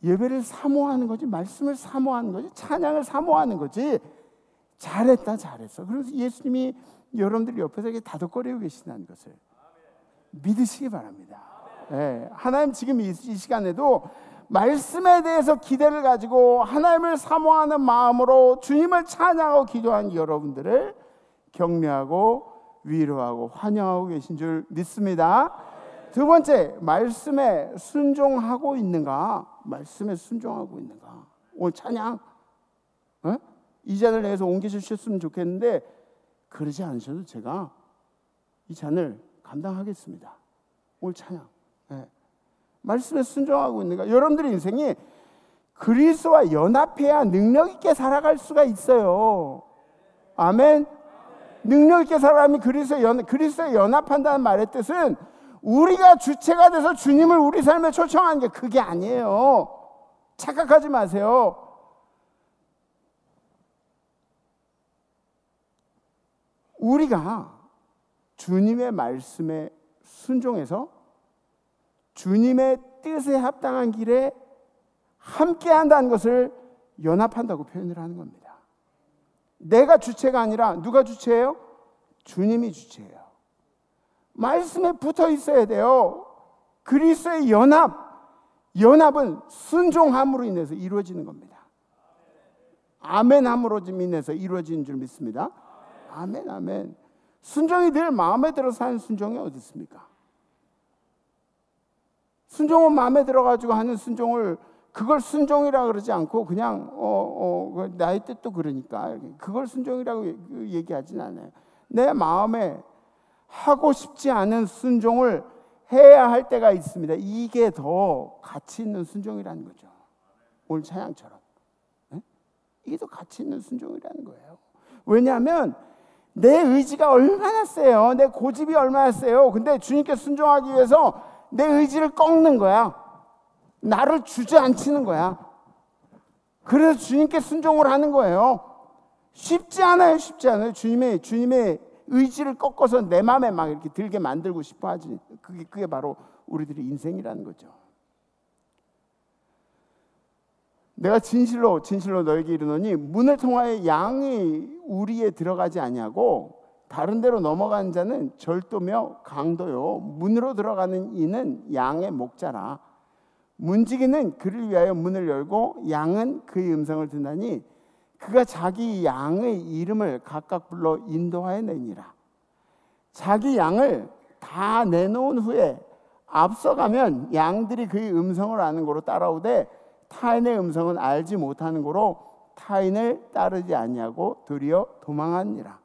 예배를 사모하는 거지, 말씀을 사모하는 거지, 찬양을 사모하는 거지. 잘했다, 잘했어. 그래서 예수님이 여러분들 옆에서 이렇게 다독거리고 계신다는 것을 믿으시기 바랍니다. 네, 하나님 지금 이 시간에도 말씀에 대해서 기대를 가지고 하나님을 사모하는 마음으로 주님을 찬양하고 기도하는 여러분들을 격려하고 위로하고 환영하고 계신 줄 믿습니다. 두 번째, 말씀에 순종하고 있는가? 말씀에 순종하고 있는가? 오늘 찬양 이 잔을 내서 옮기주셨으면 좋겠는데, 그러지 않으셔도 제가 이 잔을 감당하겠습니다. 오늘 찬양 말씀에 순종하고 있는가? 여러분들의 인생이 그리스도와 연합해야 능력 있게 살아갈 수가 있어요. 아멘. 능력 있게 살아가면 그리스도에 연합한다는 말의 뜻은 우리가 주체가 돼서 주님을 우리 삶에 초청하는 게 그게 아니에요. 착각하지 마세요. 우리가 주님의 말씀에 순종해서 주님의 뜻에 합당한 길에 함께 한다는 것을 연합한다고 표현을 하는 겁니다. 내가 주체가 아니라 누가 주체예요? 주님이 주체예요. 말씀에 붙어 있어야 돼요. 그리스도의 연합은 순종함으로 인해서 이루어지는 겁니다. 아멘함으로 인해서 이루어지는 줄 믿습니다. 아멘, 아멘. 순종이 늘 마음에 들어서 하는 순종이 어디 있습니까? 순종은 마음에 들어가지고 하는 순종을, 그걸 순종이라 그러지 않고 그냥 나의 뜻도 그러니까 그걸 순종이라고 얘기하진 않아요. 내 마음에 하고 싶지 않은 순종을 해야 할 때가 있습니다. 이게 더 가치 있는 순종이라는 거죠. 오늘 찬양처럼 이게 더 가치 있는 순종이라는 거예요. 왜냐하면 내 의지가 얼마나 세요. 내 고집이 얼마나 세요. 근데 주님께 순종하기 위해서 내 의지를 꺾는 거야. 나를 주저앉히는 거야. 그래서 주님께 순종을 하는 거예요. 쉽지 않아요. 쉽지 않아요. 주님의 의지를 꺾어서 내 마음에 막 이렇게 들게 만들고 싶어 하지. 그게 바로 우리들의 인생이라는 거죠. 내가 진실로 너에게 이르노니 문을 통하여 양이 우리에 들어가지 아니하고 다른 데로 넘어가는 자는 절도며 강도요, 문으로 들어가는 이는 양의 목자라. 문지기는 그를 위하여 문을 열고 양은 그의 음성을 듣나니 그가 자기 양의 이름을 각각 불러 인도하여 내니라. 자기 양을 다 내놓은 후에 앞서가면 양들이 그의 음성을 아는 거로 따라오되 타인의 음성은 알지 못하는 거로 타인을 따르지 아니하고 도리어 도망하니라.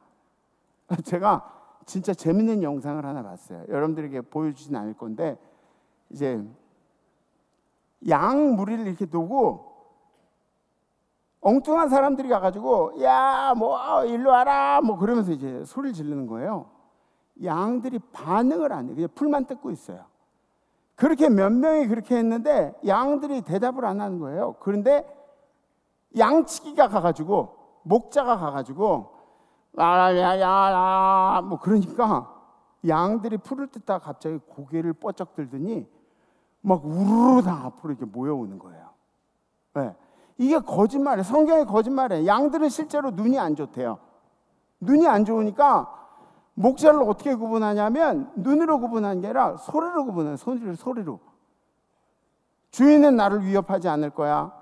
제가 진짜 재밌는 영상을 하나 봤어요. 여러분들에게 보여주진 않을 건데, 이제 양 무리를 이렇게 두고 엉뚱한 사람들이 가가지고 야 뭐 일로 와라 뭐 그러면서 이제 소리를 지르는 거예요. 양들이 반응을 안 해요. 그냥 풀만 뜯고 있어요. 그렇게 몇 명이 그렇게 했는데 양들이 대답을 안 하는 거예요. 그런데 양치기가 가가지고, 목자가 가가지고 야야야 뭐 그러니까 양들이 풀을 뜯다가 갑자기 고개를 뻗쩍 들더니 막 우르르 다 앞으로 이렇게 모여오는 거예요. 네. 이게 거짓말이에요. 성경의 거짓말이에요. 양들은 실제로 눈이 안 좋대요. 눈이 안 좋으니까 목자를 어떻게 구분하냐면 눈으로 구분하는 게 아니라 소리로 구분해요. 소리로. 주인은 나를 위협하지 않을 거야.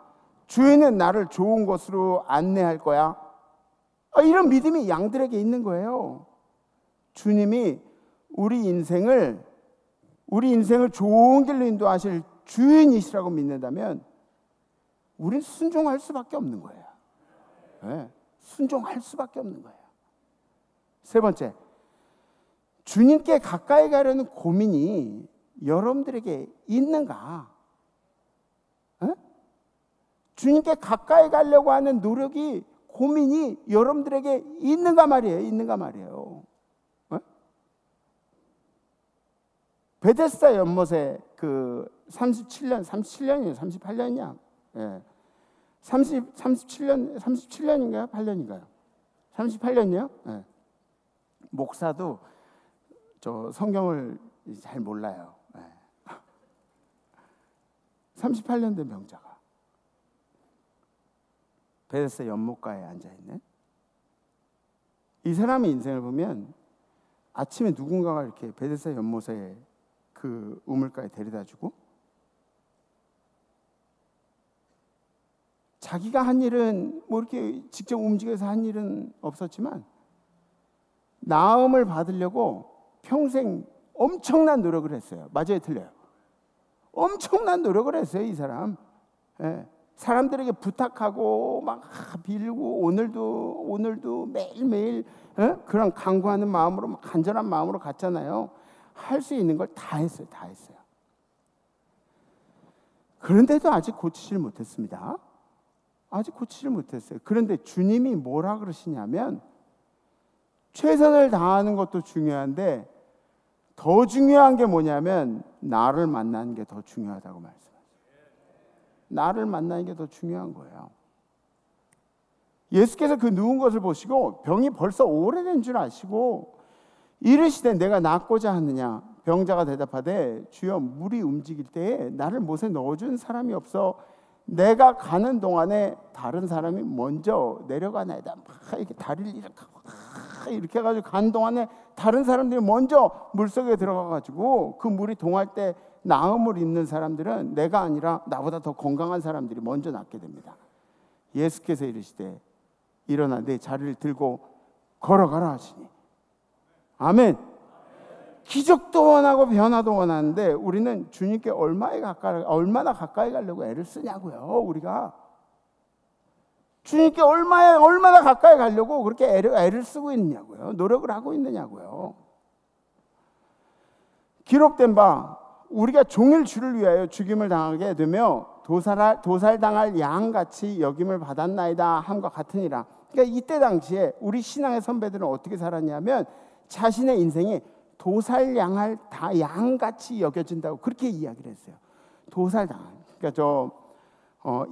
주인은 나를 좋은 곳으로 안내할 거야. 이런 믿음이 양들에게 있는 거예요. 주님이 우리 인생을 좋은 길로 인도하실 주인이시라고 믿는다면 우린 순종할 수밖에 없는 거예요. 네. 순종할 수밖에 없는 거예요. 세 번째, 주님께 가까이 가려는 고민이 여러분들에게 있는가? 주님께 가까이 가려고 하는 노력이, 고민이 여러분들에게 있는가 말이에요. 있는가 말이에요. 베데스다 연못에 그 37년이에요. 38년이냐? 예. 37년인가요? 8년인가요? 38년이요? 예. 목사도 저 성경을 잘 몰라요. 예. 38년 된 병자가 베데스다 연못가에 앉아있는, 이 사람의 인생을 보면 아침에 누군가가 이렇게 베데스다 연못에 그 우물가에 데려다주고, 자기가 한 일은 뭐 이렇게 직접 움직여서 한 일은 없었지만 나음을 받으려고 평생 엄청난 노력을 했어요. 맞아요, 틀려요? 엄청난 노력을 했어요, 이 사람. 예. 사람들에게 부탁하고 막 빌고 오늘도 매일매일 그런 간구하는 마음으로, 막 간절한 마음으로 갔잖아요. 할 수 있는 걸 다 했어요. 다 했어요. 그런데도 아직 고치질 못했습니다. 아직 고치질 못했어요. 그런데 주님이 뭐라 그러시냐면, 최선을 다하는 것도 중요한데 더 중요한 게 뭐냐면 나를 만나는 게 더 중요하다고 말씀하세요. 나를 만나는 게 더 중요한 거예요. 예수께서 그 누운 것을 보시고 병이 벌써 오래된 줄 아시고 이르시되 내가 낫고자 하느냐? 병자가 대답하되 주여, 물이 움직일 때에 나를 못에 넣어준 사람이 없어 내가 가는 동안에 다른 사람이 먼저 내려가나이다. 막 이렇게 다리를 이렇게 해가지고 가는 동안에 다른 사람들이 먼저 물속에 들어가가지고 그 물이 동할 때 나음을 입는 사람들은 내가 아니라 나보다 더 건강한 사람들이 먼저 낫게 됩니다. 예수께서 이르시되 일어나 내 자리를 들고 걸어가라 하시니. 아멘. 기적도 원하고 변화도 원하는데 우리는 주님께 얼마나 가까이 가려고 애를 쓰냐고요. 우리가 주님께 얼마나 가까이 가려고 그렇게 애를 쓰고 있느냐고요. 노력을 하고 있느냐고요. 기록된 바 우리가 종일 주를 위하여 죽임을 당하게 되며 도살당할 양같이 여김을 받았나이다 함과 같으니라. 그러니까 이때 당시에 우리 신앙의 선배들은 어떻게 살았냐면 자신의 인생이 도살당할 양같이 여겨진다고 그렇게 이야기를 했어요. 도살당할. 그러니까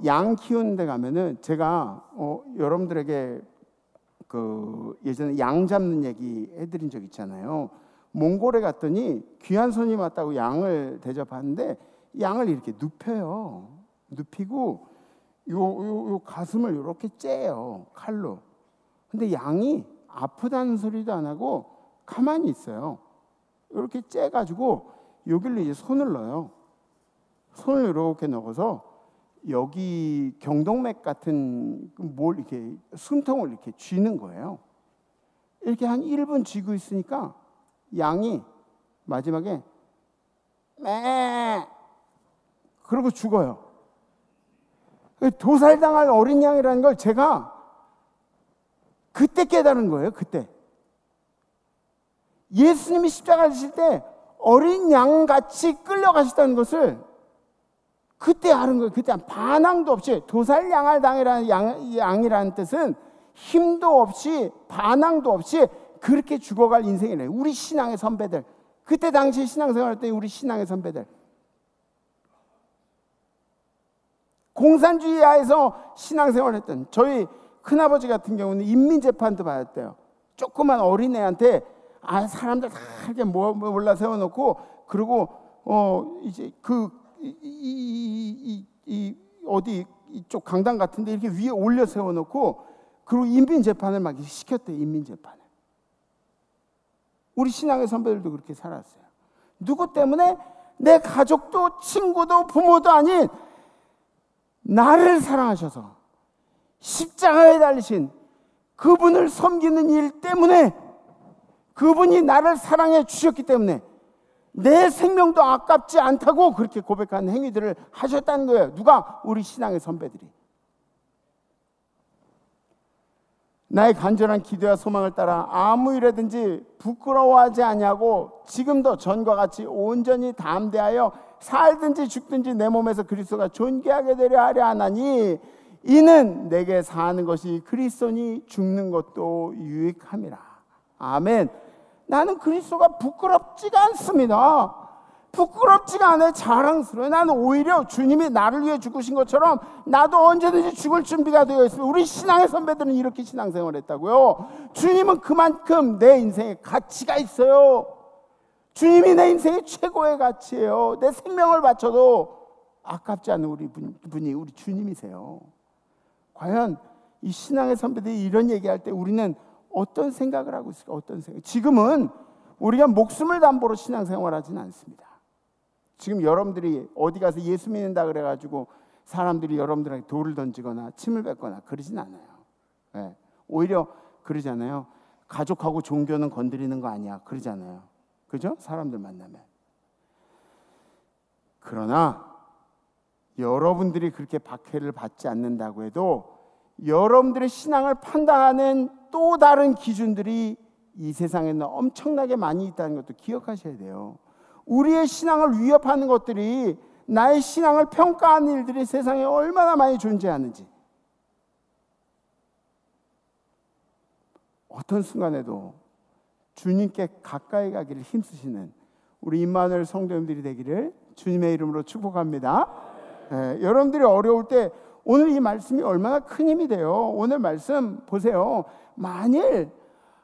양 키우는 데 가면은 제가 여러분들에게 그 예전에 양 잡는 얘기 해드린 적 있잖아요. 몽골에 갔더니 귀한 손이 왔다고 양을 대접하는데 양을 이렇게 눕혀요. 눕히고 요 가슴을 이렇게 째요, 칼로. 근데 양이 아프다는 소리도 안 하고 가만히 있어요. 이렇게 째가지고 여기로 이제 손을 넣어요. 손을 이렇게 넣어서 여기 경동맥 같은 뭘 이렇게 숨통을 이렇게 쥐는 거예요. 이렇게 한 1분 쥐고 있으니까 양이 마지막에 매 그러고 죽어요. 도살당할 어린 양이라는 걸 제가 그때 깨달은 거예요. 그때 예수님이 십자가 지실 때 어린 양같이 끌려가시다는 것을 그때 아는 거예요. 그때 반항도 없이. 도살양할 양이라는 뜻은 힘도 없이 반항도 없이 그렇게 죽어갈 인생이래요. 우리 신앙의 선배들, 그때 당시 신앙생활 때 우리 신앙의 선배들, 공산주의 하에서 신앙생활을 했던 저희 큰아버지 같은 경우는 인민재판도 받았대요. 조그만 어린애한테 사람들 다 이렇게 몰라 세워놓고, 그리고 이제 어디 이쪽 강당 같은데 이렇게 위에 올려 세워놓고, 그리고 인민재판을 막 시켰대요. 인민재판을. 우리 신앙의 선배들도 그렇게 살았어요. 누구 때문에? 내 가족도 친구도 부모도 아닌 나를 사랑하셔서 십자가에 달리신 그분을 섬기는 일 때문에, 그분이 나를 사랑해 주셨기 때문에 내 생명도 아깝지 않다고 그렇게 고백하는 행위들을 하셨다는 거예요. 누가? 우리 신앙의 선배들이. 나의 간절한 기도와 소망을 따라 아무 일에든지 부끄러워하지 아니하고 지금도 전과 같이 온전히 담대하여 살든지 죽든지 내 몸에서 그리스도가 존귀하게 되려 하려 하나니 이는 내게 사는 것이 그리스도니 죽는 것도 유익함이라. 아멘. 나는 그리스도가 부끄럽지가 않습니다. 부끄럽지가 않아요. 자랑스러워요. 나는 오히려 주님이 나를 위해 죽으신 것처럼 나도 언제든지 죽을 준비가 되어 있습니다. 우리 신앙의 선배들은 이렇게 신앙생활을 했다고요. 주님은 그만큼 내 인생에 가치가 있어요. 주님이 내 인생의 최고의 가치예요. 내 생명을 바쳐도 아깝지 않은 분이 우리 주님이세요. 과연 이 신앙의 선배들이 이런 얘기할 때 우리는 어떤 생각을 하고 있을까? 어떤 생각? 지금은 우리가 목숨을 담보로 신앙생활하지는 않습니다. 지금 여러분들이 어디 가서 예수 믿는다 그래가지고 사람들이 여러분들에게 돌을 던지거나 침을 뱉거나 그러진 않아요. 네. 오히려 그러잖아요. 가족하고 종교는 건드리는 거 아니야 그러잖아요. 그죠? 사람들 만나면. 그러나 여러분들이 그렇게 박해를 받지 않는다고 해도 여러분들의 신앙을 판단하는 또 다른 기준들이 이 세상에는 엄청나게 많이 있다는 것도 기억하셔야 돼요. 우리의 신앙을 위협하는 것들이, 나의 신앙을 평가하는 일들이 세상에 얼마나 많이 존재하는지. 어떤 순간에도 주님께 가까이 가기를 힘쓰시는 우리 임마누엘 성도님들이 되기를 주님의 이름으로 축복합니다. 여러분들이 어려울 때 오늘 이 말씀이 얼마나 큰 힘이 돼요. 오늘 말씀 보세요. 만일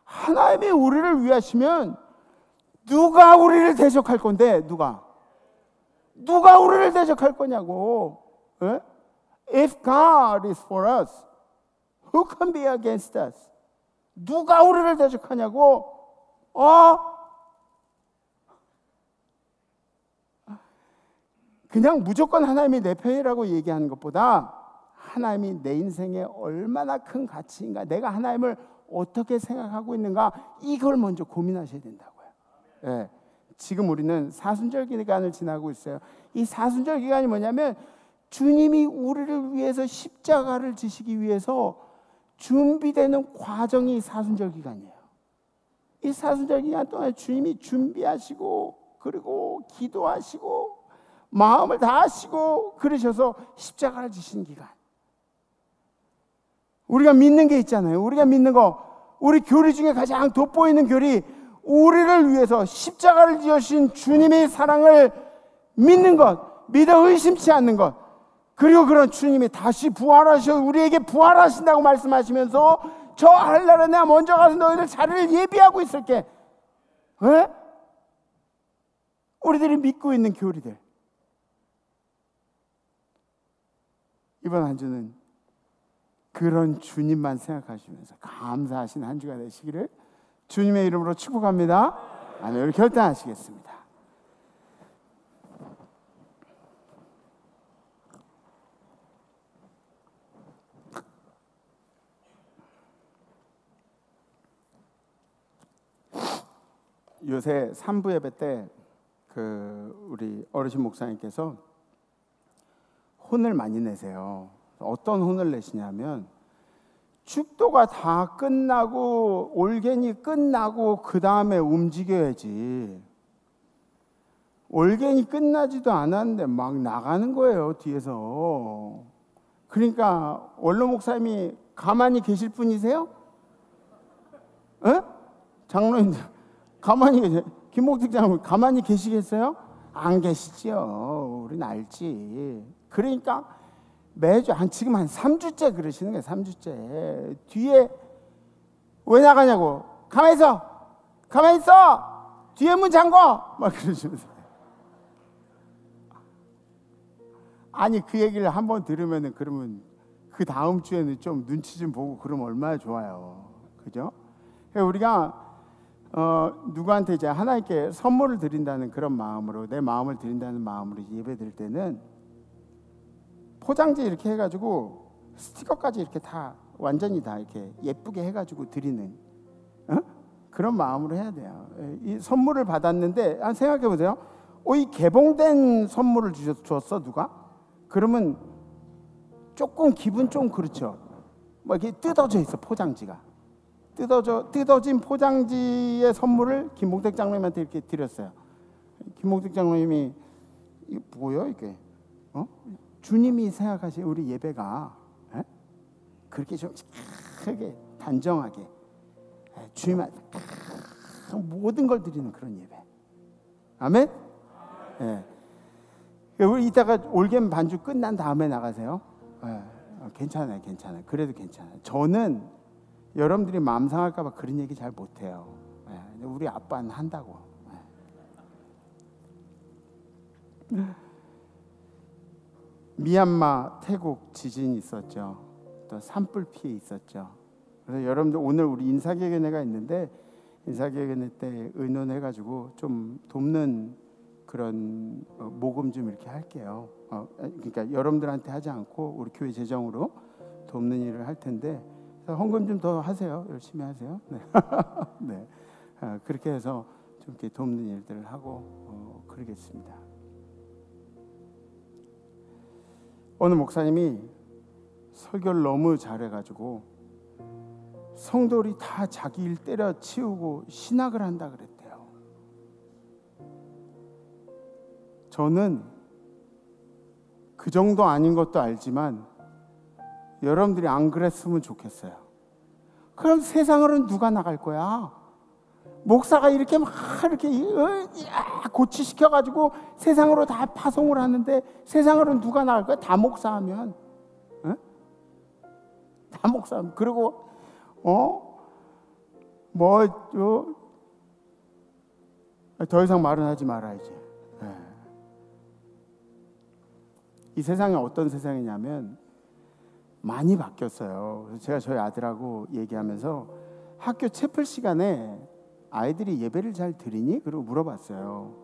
하나님이 우리를 위하시면 누가 우리를 대적할 건데? 누가 우리를 대적할 거냐고. If God is for us, who can be against us? 누가 우리를 대적하냐고. 그냥 무조건 하나님이 내 편이라고 얘기하는 것보다 하나님이 내 인생에 얼마나 큰 가치인가, 내가 하나님을 어떻게 생각하고 있는가, 이걸 먼저 고민하셔야 된다고요. 네. 지금 우리는 사순절 기간을 지나고 있어요. 이 사순절 기간이 뭐냐면 주님이 우리를 위해서 십자가를 지시기 위해서 준비되는 과정이 사순절 기간이에요. 이 사순절 기간 동안 주님이 준비하시고, 그리고 기도하시고, 마음을 다하시고 그러셔서 십자가를 지신 기간. 우리가 믿는 게 있잖아요. 우리가 믿는 거, 우리 교리 중에 가장 돋보이는 교리, 우리를 위해서 십자가를 지으신 주님의 사랑을 믿는 것, 믿어 의심치 않는 것, 그리고 그런 주님이 다시 부활하셔 우리에게 부활하신다고 말씀하시면서 저 하늘나라에 내가 먼저 가서 너희들 자리를 예비하고 있을게. 왜? 우리들이 믿고 있는 교리들. 이번 한 주는 그런 주님만 생각하시면서 감사하신 한 주가 되시기를 주님의 이름으로 축복합니다. 아멘. 우리 결단하시겠습니다. 요새 3부 예배 때 우리 어르신 목사님께서 혼을 많이 내세요. 어떤 혼을 내시냐면 축도가 다 끝나고 올개니 끝나고 그 다음에 움직여야지. 올개니 끝나지도 않았는데 막 나가는 거예요, 뒤에서. 그러니까 원로 목사님이 가만히 계실 분이세요? 에? 장로님들 가만히 계세요. 김목택 장로님 가만히 계시겠어요? 안 계시지요. 우리는 알지. 그러니까 매주 지금 한 3주째 그러시는 거예요. 3주째. 뒤에 왜 나가냐고. 가만히 있어. 뒤에 문 잠궈. 막 그러시면서. 아니 그 얘기를 한번 들으면은 그러면 그 다음 주에는 좀 눈치 좀 보고 그러면 얼마나 좋아요. 그죠? 우리가 누구한테 이제 하나님께 선물을 드린다는 그런 마음으로, 내 마음을 드린다는 마음으로 예배 드릴 때는 포장지 이렇게 해가지고 스티커까지 이렇게 다 완전히 다 이렇게 예쁘게 해가지고 드리는 그런 마음으로 해야 돼요. 이 선물을 받았는데 생각해 보세요. 이 개봉된 선물을 줬어 누가? 그러면 조금 기분 좀 그렇죠. 뭐 이렇게 뜯어져 있어 포장지가. 뜯어진 포장지의 선물을 김봉택 장로님한테 이렇게 드렸어요. 김봉택 장로님이 이게 뭐예요 이게? 주님이 생각하시는 우리 예배가 그렇게 좀 크게 단정하게 주님한테 모든 걸 드리는 그런 예배. 아멘? 우리 이따가 올겜 반주 끝난 다음에 나가세요. 괜찮아요. 그래도 괜찮아요. 저는 여러분들이 마음 상할까 봐 그런 얘기 잘 못해요. 우리 아빠는 한다고. 미얀마, 태국 지진이 있었죠. 또 산불 피해 있었죠. 그래서 여러분들 오늘 우리 인사기획회가 있는데 인사기획회 때 의논해가지고 좀 돕는 그런 모금 좀 이렇게 할게요. 그러니까 여러분들한테 하지 않고 우리 교회 재정으로 돕는 일을 할 텐데 헌금 좀 더 하세요. 열심히 하세요. 네. 네. 그렇게 해서 좀 이렇게 돕는 일들을 하고 그러겠습니다. 어느 목사님이 설교를 너무 잘해가지고 성도들이 다 자기 일 때려치우고 신학을 한다 그랬대요. 저는 그 정도 아닌 것도 알지만 여러분들이 안 그랬으면 좋겠어요. 그럼 세상으로는 누가 나갈 거야? 목사가 이렇게 막 이렇게 고치시켜가지고 세상으로 다 파송을 하는데 세상으로는 누가 나갈 거야? 다 목사하면, 다 목사하면. 그리고 더 이상 말은 하지 말아야지. 이 세상이 어떤 세상이냐면 많이 바뀌었어요. 그래서 제가 저희 아들하고 얘기하면서 학교 채플 시간에 아이들이 예배를 잘 드리니? 그리고 물어봤어요.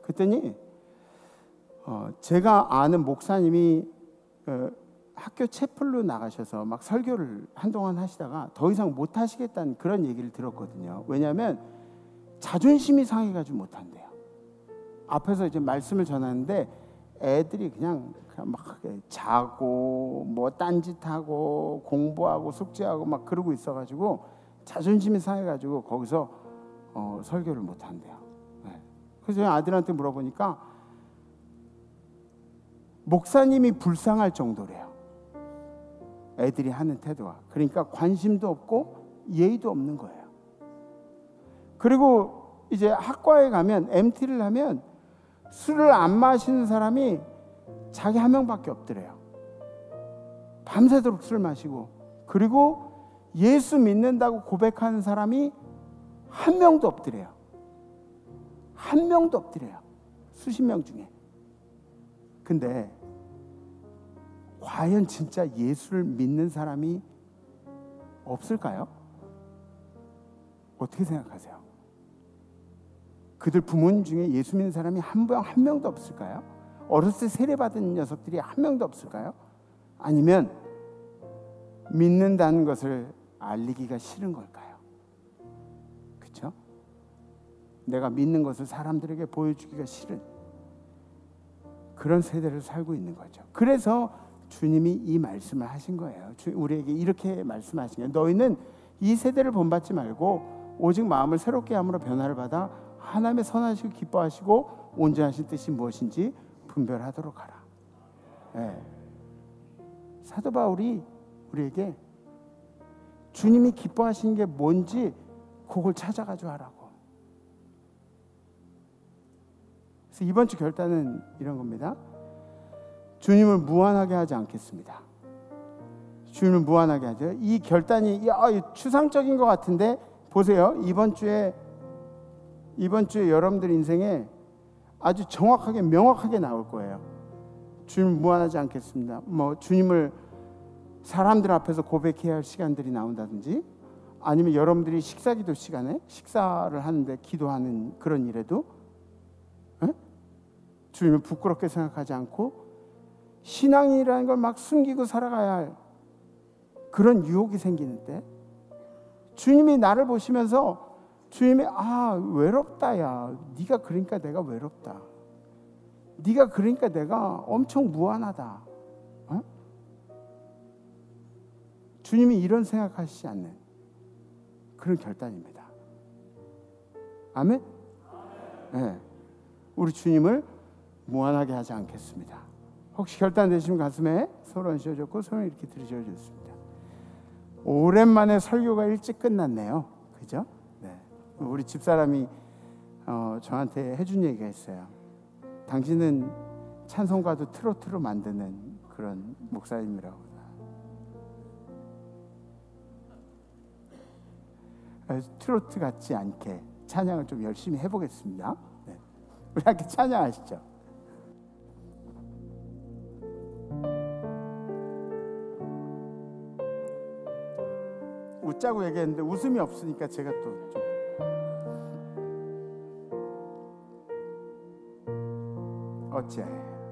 그랬더니 제가 아는 목사님이 학교 채플로 나가셔서 막 설교를 한동안 하시다가 더 이상 못 하시겠다는 그런 얘기를 들었거든요. 왜냐하면 자존심이 상해가지고 못 한대요. 앞에서 이제 말씀을 전하는데 애들이 그냥 막 자고 뭐 딴짓하고 공부하고 숙제하고 막 그러고 있어가지고 자존심이 상해가지고 거기서 설교를 못 한대요. 그래서 저희 아들한테 물어보니까 목사님이 불쌍할 정도래요. 애들이 하는 태도가. 그러니까 관심도 없고 예의도 없는 거예요. 그리고 이제 학과에 가면 MT를 하면 술을 안 마시는 사람이 자기 한 명밖에 없더래요. 밤새도록 술 마시고, 그리고 예수 믿는다고 고백하는 사람이 한 명도 없더래요. 한 명도 없더래요. 수십 명 중에. 근데 과연 진짜 예수를 믿는 사람이 없을까요? 어떻게 생각하세요? 그들 부모님 중에 예수 믿는 사람이 한 명도 없을까요? 어렸을 때 세례받은 녀석들이 한 명도 없을까요? 아니면 믿는다는 것을 알리기가 싫은 걸까요? 그렇죠? 내가 믿는 것을 사람들에게 보여주기가 싫은 그런 세대를 살고 있는 거죠. 그래서 주님이 이 말씀을 하신 거예요. 우리에게 이렇게 말씀하신 거예요. 너희는 이 세대를 본받지 말고 오직 마음을 새롭게 함으로 변화를 받아 하나님의 선하시고 기뻐하시고 온전하신 뜻이 무엇인지 분별하도록 하라. 사도 바울이 우리에게 주님이 기뻐하시는 게 뭔지 그걸 찾아가지고 하라고. 그래서 이번 주 결단은 이런 겁니다. 주님을 무한하게 하지 않겠습니다. 주님을 무한하게 하죠. 이 결단이 추상적인 것 같은데 보세요. 이번 주에 여러분들 인생에 아주 정확하게 명확하게 나올 거예요. 주님을 무한하지 않겠습니다. 뭐 주님을 사람들 앞에서 고백해야 할 시간들이 나온다든지, 아니면 여러분들이 식사기도 시간에 식사를 하는데 기도하는 그런 일에도 주님을 부끄럽게 생각하지 않고 신앙이라는 걸 막 숨기고 살아가야 할 그런 유혹이 생기는데, 주님이 나를 보시면서 주님이 외롭다. 야, 네가 그러니까 내가 외롭다. 네가 그러니까 내가 엄청 무한하다. 주님이 이런 생각하시지 않는 그런 결단입니다. 아멘? 네. 우리 주님을 무한하게 하지 않겠습니다. 혹시 결단되시면 가슴에 손을 얹으셨고 손을 이렇게 들으셔줬습니다. 오랜만에 설교가 일찍 끝났네요. 그죠? 네. 우리 집사람이 저한테 해준 얘기가 있어요. 당신은 찬송가도 트로트로 만드는 그런 목사님이라고. 트로트 같지 않게 찬양을 좀 열심히 해보겠습니다. 네. 우리 함께 찬양하시죠. 웃자고 얘기했는데 웃음이 없으니까 제가 또 좀 어찌하여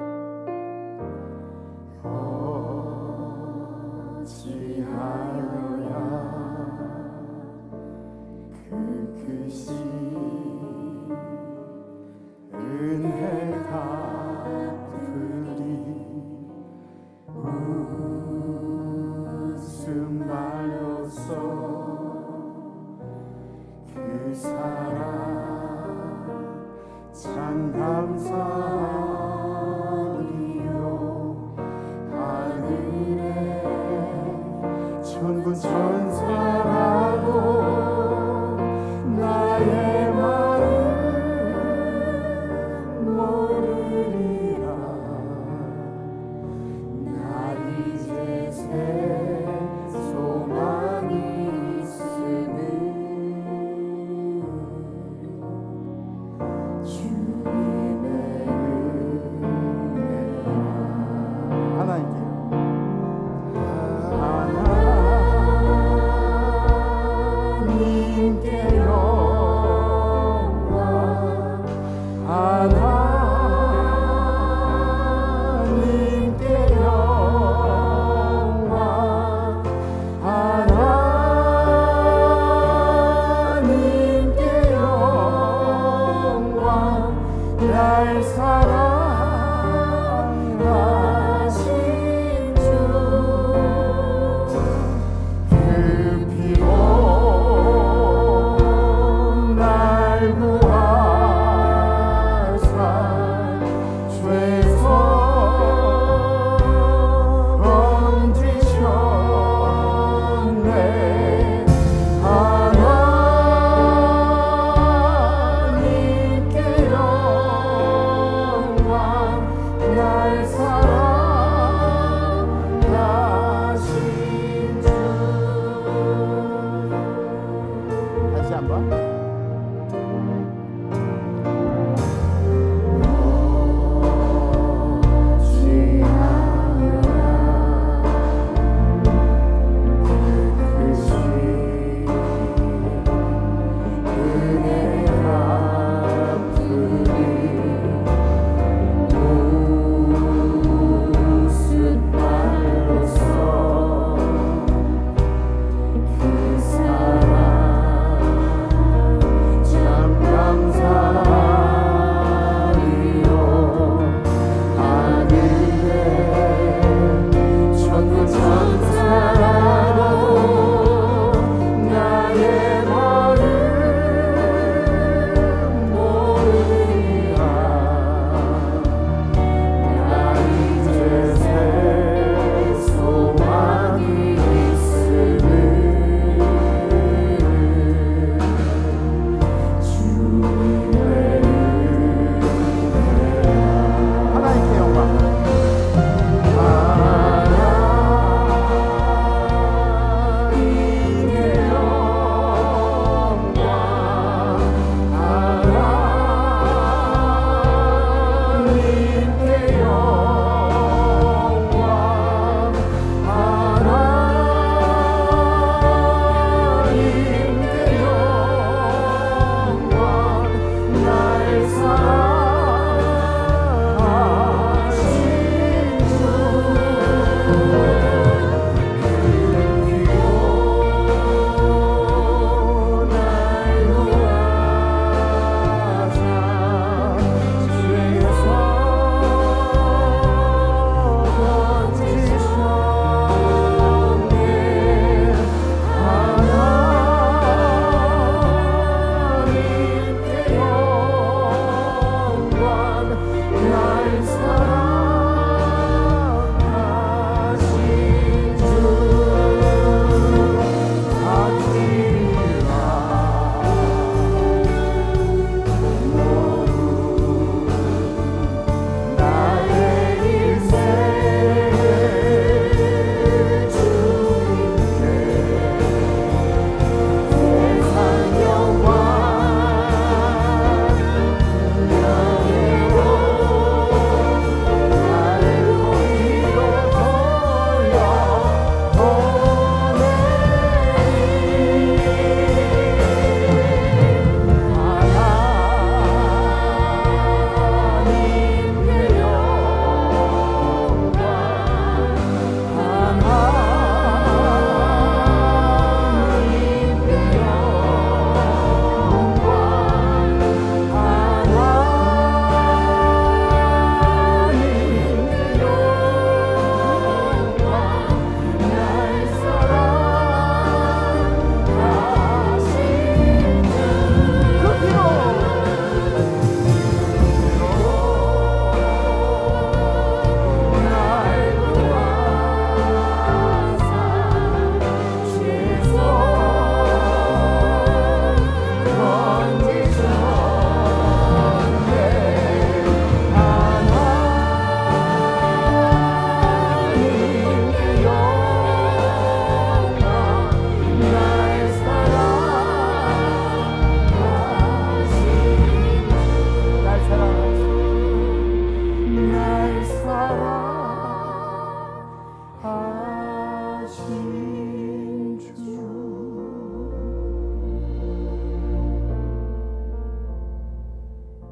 은혜 갚으리 웃음 말로써 그 사랑 참 감사하리요. 하늘에 천군 천사라도 나의 마음 모르리라. 나 이제 새 소망이 있으니 주님의 은혜라. 하나님께 하나님께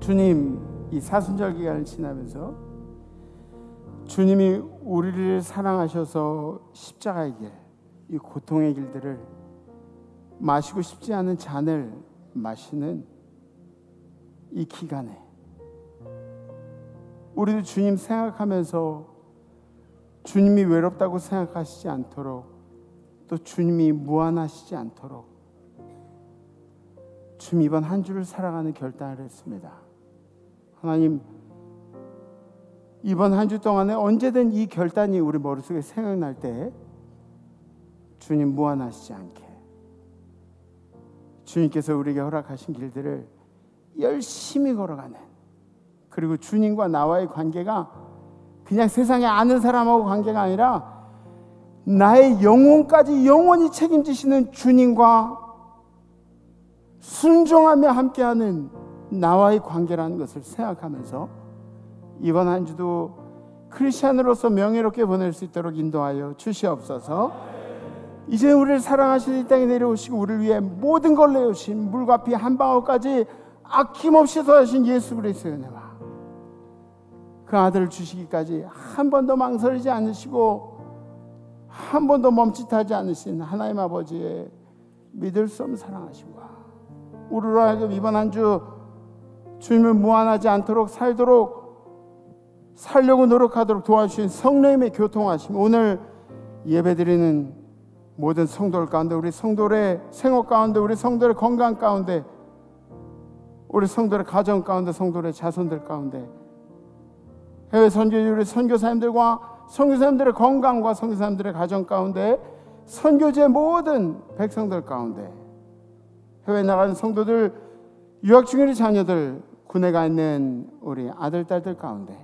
주님, 이 사순절 기간을 지나면서 주님이 우리를 사랑하셔서 십자가의 길, 이 고통의 길들을 마시고 싶지 않은 잔을 마시는 이 기간에 우리도 주님 생각하면서 주님이 외롭다고 생각하시지 않도록, 또 주님이 무안하시지 않도록 주님 이번 한 주를 살아가는 결단을 했습니다. 하나님, 이번 한 주 동안에 언제든 이 결단이 우리 머릿속에 생각날 때 주님 무안하시지 않게 주님께서 우리에게 허락하신 길들을 열심히 걸어가는, 그리고 주님과 나와의 관계가 그냥 세상에 아는 사람하고 관계가 아니라 나의 영혼까지 영원히 책임지시는 주님과 순종하며 함께하는 나와의 관계라는 것을 생각하면서 이번 한 주도 크리스찬으로서 명예롭게 보낼 수 있도록 인도하여 주시옵소서. 이제 우리를 사랑하시는 이 땅에 내려오시고 우리를 위해 모든 걸 내어주신 물과 피 한 방울까지 아낌없이 더하신 예수 그리스도의 은혜와 그 아들을 주시기까지 한 번도 망설이지 않으시고 한 번도 멈칫하지 않으신 하나님 아버지의 믿을 수 없는 사랑하심과 우리로 하여금 이번 한 주 주님을 무안하지 않도록 살려고 노력하도록 도와주신 성령님의 교통하심, 오늘 예배드리는 모든 성도들 가운데, 우리 성도의 생활 가운데, 우리 성도의 건강 가운데, 우리 성도의 가정 가운데, 성도의 자손들 가운데, 해외 선교지 우리 선교사님들과 선교사님들의 건강과 선교사님들의 가정 가운데, 선교지의 모든 백성들 가운데, 해외 나가는 성도들, 유학 중인 우리 자녀들, 군에 가 있는 우리 아들, 딸들 가운데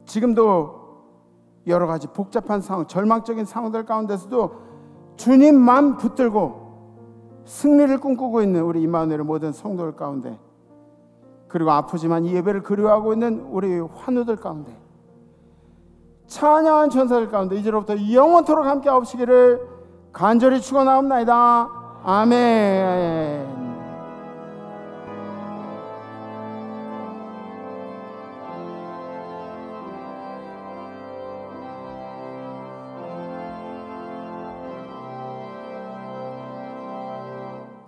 지금도 여러 가지 복잡한 상황, 절망적인 상황들 가운데서도 주님만 붙들고 승리를 꿈꾸고 있는 우리 임마누엘의 모든 성도들 가운데, 그리고 아프지만 이 예배를 그리워하고 있는 우리 환우들 가운데, 찬양한 전사들 가운데 이제로부터 영원토록 함께 하옵시기를 간절히 축원하옵나이다. 아멘.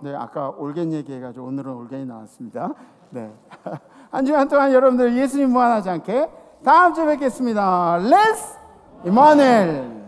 네, 아까 올겐 얘기해가지고 오늘은 올겐이 나왔습니다. 네, 한 주간 동안 여러분들 예수님 무한하지 않게 다음 주에 뵙겠습니다. 렛츠 이마누엘.